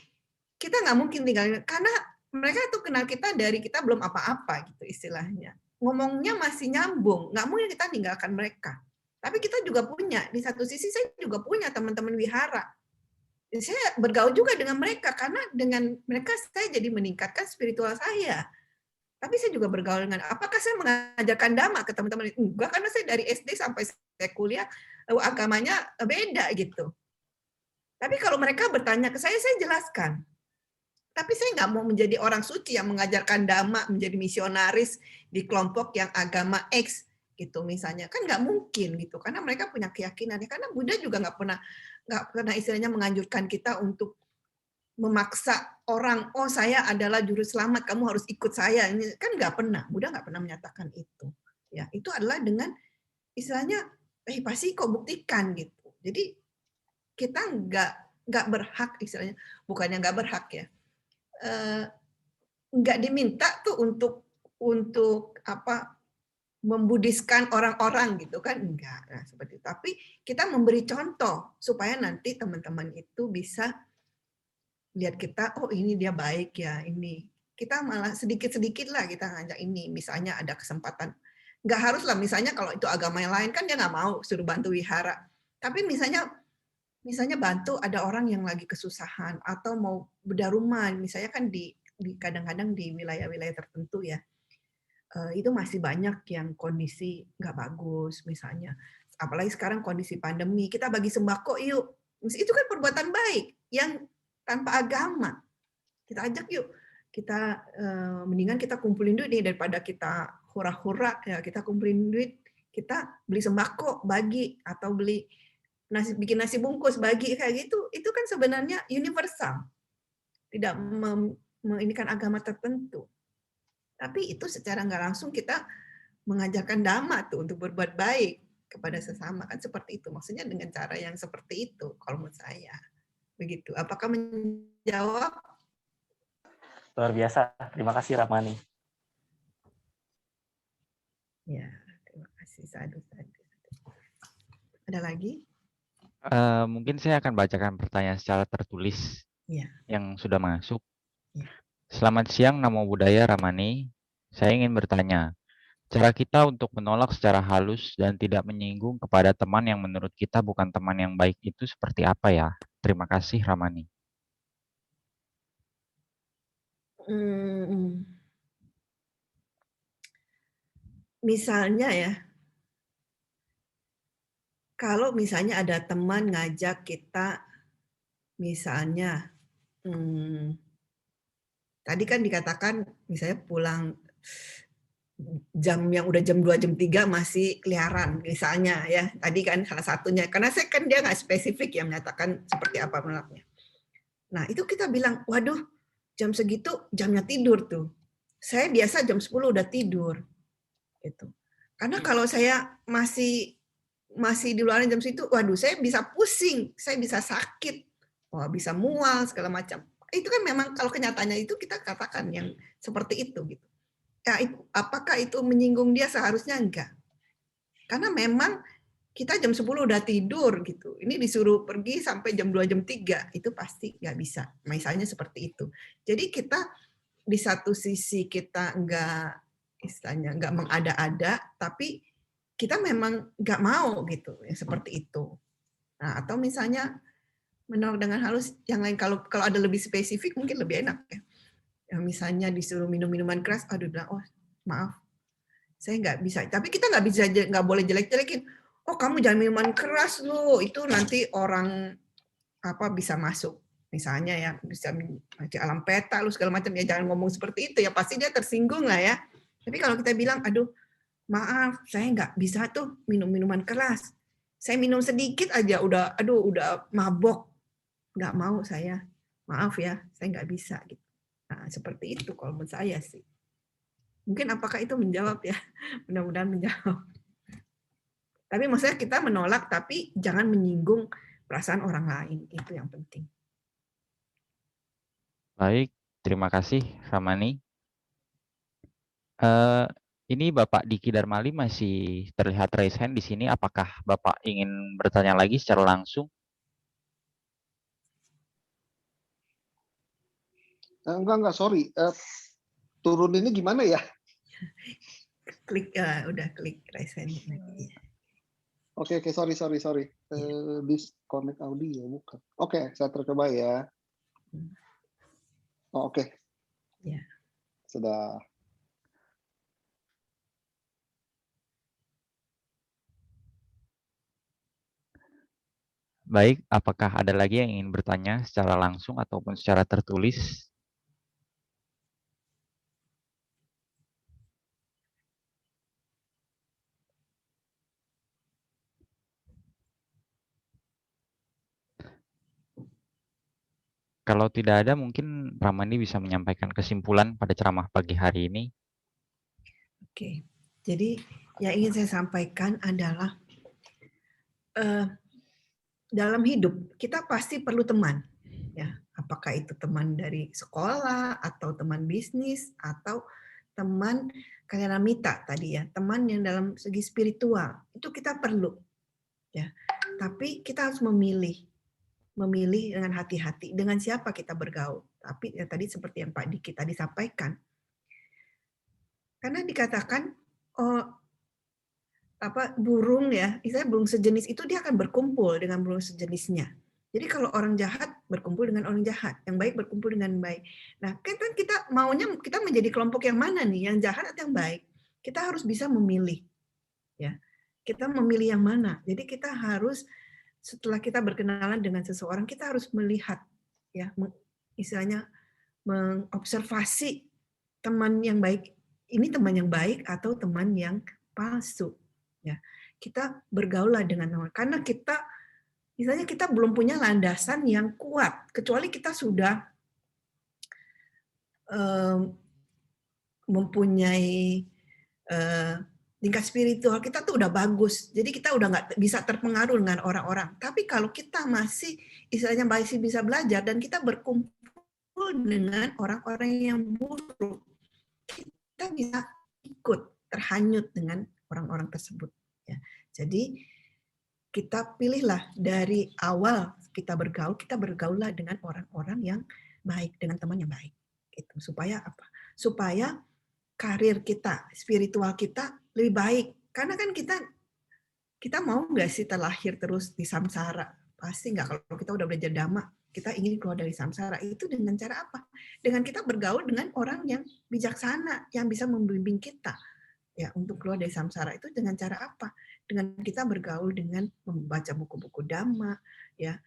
kita nggak mungkin tinggalin karena mereka tuh kenal kita dari kita belum apa-apa gitu istilahnya. Ngomongnya masih nyambung, nggak mungkin kita tinggalkan mereka. Tapi kita juga punya, di satu sisi saya juga punya teman-teman wihara. Saya bergaul juga dengan mereka, karena dengan mereka saya jadi meningkatkan spiritual saya. Tapi saya juga bergaul dengan, apakah saya mengajarkan Dhamma ke teman-teman? Enggak, karena saya dari SD sampai saya kuliah, agamanya beda gitu. Tapi kalau mereka bertanya ke saya jelaskan. Tapi saya nggak mau menjadi orang suci yang mengajarkan Dhamma, menjadi misionaris di kelompok yang agama X gitu misalnya, kan nggak mungkin gitu, karena mereka punya keyakinannya. Karena Buddha juga nggak pernah istilahnya menganjurkan kita untuk memaksa orang, oh saya adalah juru selamat, kamu harus ikut saya. Ini kan nggak pernah, Buddha nggak pernah menyatakan itu. Ya, itu adalah dengan istilahnya, pasti kok buktikan gitu. Jadi kita nggak berhak, istilahnya bukannya nggak berhak ya, nggak diminta tuh untuk apa, membudiskan orang-orang gitu kan, enggak. Nah, seperti itu. Tapi kita memberi contoh supaya nanti teman-teman itu bisa lihat kita, oh ini dia baik ya, ini. Kita malah sedikit-sedikit lah kita ngajak ini, misalnya ada kesempatan. Nggak harus lah, misalnya kalau itu agama yang lain kan dia nggak mau suruh bantu wihara. Tapi misalnya bantu ada orang yang lagi kesusahan atau mau bedah rumah, misalnya kan di kadang-kadang di wilayah-wilayah tertentu ya, itu masih banyak yang kondisi nggak bagus misalnya. Apalagi sekarang kondisi pandemi, kita bagi sembako yuk. Itu kan perbuatan baik yang tanpa agama. Kita ajak yuk. Kita mendingan kita kumpulin duit nih daripada kita hura-hura ya, kita kumpulin duit, kita beli sembako, bagi, atau beli bikin nasi bungkus, bagi kayak gitu. Itu kan sebenarnya universal. Tidak ini kan agama tertentu. Tapi itu secara nggak langsung kita mengajarkan dhamma tuh untuk berbuat baik kepada sesama, kan seperti itu. Maksudnya dengan cara yang seperti itu kalau menurut saya. Begitu. Apakah menjawab? Luar biasa. Terima kasih Ramani. Ya, terima kasih. Sadu. Ada lagi? Mungkin saya akan bacakan pertanyaan secara tertulis yang sudah masuk. Selamat siang, Namo Buddhaya Ramani. Saya ingin bertanya, cara kita untuk menolak secara halus dan tidak menyinggung kepada teman yang menurut kita bukan teman yang baik itu seperti apa ya? Terima kasih Ramani. Misalnya ya, kalau misalnya ada teman ngajak kita, misalnya, tadi kan dikatakan misalnya pulang jam yang udah jam 2, jam 3 masih keliaran misalnya ya. Tadi kan salah satunya, karena saya kan dia nggak spesifik ya menyatakan seperti apa menolaknya. Nah itu kita bilang, waduh jam segitu jamnya tidur tuh. Saya biasa jam 10 udah tidur. Gitu. Karena kalau saya masih di luar jam situ, waduh saya bisa pusing, saya bisa sakit, wah bisa mual segala macam. Itu kan memang kalau kenyataannya itu kita katakan yang seperti itu gitu. Ya, apakah itu menyinggung dia? Seharusnya enggak. Karena memang kita jam 10 udah tidur gitu. Ini disuruh pergi sampai jam 2, jam 3, itu pasti nggak bisa. Misalnya seperti itu. Jadi kita di satu sisi kita enggak, istilahnya nggak mengada-ada, tapi kita memang nggak mau gitu, yang seperti itu. Nah, atau misalnya menolak dengan halus, yang lain kalau ada lebih spesifik mungkin lebih enak ya. Yang misalnya disuruh minum minuman keras, aduh bilang, oh maaf, saya nggak bisa. Tapi kita nggak boleh jelek-jelekin. Oh kamu jangan minuman keras loh, itu nanti orang apa bisa masuk. Misalnya ya bisa di alam peta lu segala macam, ya jangan ngomong seperti itu ya, pasti dia tersinggung lah ya. Tapi kalau kita bilang, aduh maaf saya nggak bisa tuh minum minuman keras, saya minum sedikit aja udah mabok, nggak mau saya, maaf ya saya nggak bisa gitu. Nah seperti itu kalau menurut saya sih. Mungkin apakah itu menjawab ya? Mudah-mudahan menjawab. Tapi maksudnya kita menolak tapi jangan menyinggung perasaan orang lain, itu yang penting. Baik, terima kasih Ramani. Ini Bapak Diki Darmali masih terlihat raise hand di sini. Apakah Bapak ingin bertanya lagi secara langsung? Enggak, sorry. Turun ini gimana ya? Klik, udah klik raise hand. Oke, sorry. Disconnect audio, bukan. Oke, saya tercoba ya. Oh, oke. Ya. Sudah. Baik, apakah ada lagi yang ingin bertanya secara langsung ataupun secara tertulis? Kalau tidak ada, mungkin Ramani bisa menyampaikan kesimpulan pada ceramah pagi hari ini. Oke, jadi yang ingin saya sampaikan adalah dalam hidup kita pasti perlu teman, ya. Apakah itu teman dari sekolah atau teman bisnis atau teman kayak Namita tadi ya, teman yang dalam segi spiritual itu kita perlu, ya. Tapi kita harus memilih dengan hati-hati dengan siapa kita bergaul. Tapi ya tadi seperti yang Pak Diki tadi sampaikan, karena dikatakan burung ya, misalnya burung sejenis itu dia akan berkumpul dengan burung sejenisnya. Jadi kalau orang jahat berkumpul dengan orang jahat, yang baik berkumpul dengan baik. Nah, kan kita maunya kita menjadi kelompok yang mana nih, yang jahat atau yang baik? Kita harus bisa memilih, ya. Kita memilih yang mana. Jadi kita harus setelah kita berkenalan dengan seseorang, kita harus melihat, ya, istilahnya mengobservasi teman yang baik. Ini teman yang baik atau teman yang palsu. Ya, kita bergaul dengan teman karena kita misalnya kita belum punya landasan yang kuat kecuali kita sudah mempunyai tingkat spiritual kita tuh udah bagus, jadi kita udah nggak bisa terpengaruh dengan orang-orang. Tapi kalau kita masih istilahnya masih bisa belajar dan kita berkumpul dengan orang-orang yang buruk, kita bisa ikut terhanyut dengan orang-orang tersebut. Ya. Jadi kita pilihlah dari awal kita bergaullah dengan orang-orang yang baik, dengan teman yang baik. Gitu. Supaya apa? Supaya karir kita, spiritual kita lebih baik. Karena kan kita mau nggak sih terlahir terus di samsara? Pasti nggak. Kalau kita udah belajar dhamma, kita ingin keluar dari samsara. Itu dengan cara apa? Dengan kita bergaul dengan orang yang bijaksana, yang bisa membimbing kita. Ya, untuk keluar dari samsara itu dengan cara apa? Dengan kita bergaul dengan membaca buku-buku dhamma, ya,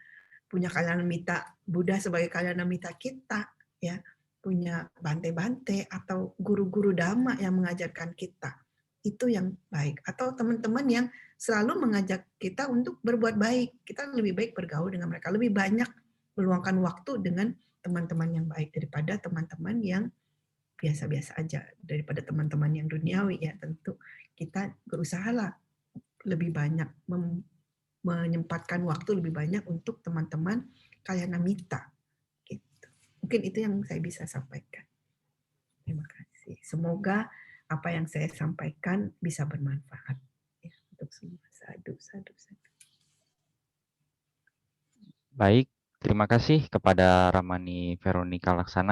punya kalyanamita Buddha sebagai kalyanamita kita, ya, punya bante-bante atau guru-guru dhamma yang mengajarkan kita. Itu yang baik. Atau teman-teman yang selalu mengajak kita untuk berbuat baik. Kita lebih baik bergaul dengan mereka, lebih banyak meluangkan waktu dengan teman-teman yang baik daripada teman-teman yang biasa-biasa aja, daripada teman-teman yang duniawi ya. Tentu kita berusahalah lebih banyak menyempatkan waktu lebih banyak untuk teman-teman kalyanamita gitu. Mungkin itu yang saya bisa sampaikan. Terima kasih. Semoga apa yang saya sampaikan bisa bermanfaat ya, untuk semua. Sadu, sadu, sadu. Baik, terima kasih kepada Ramani Veronica Laksana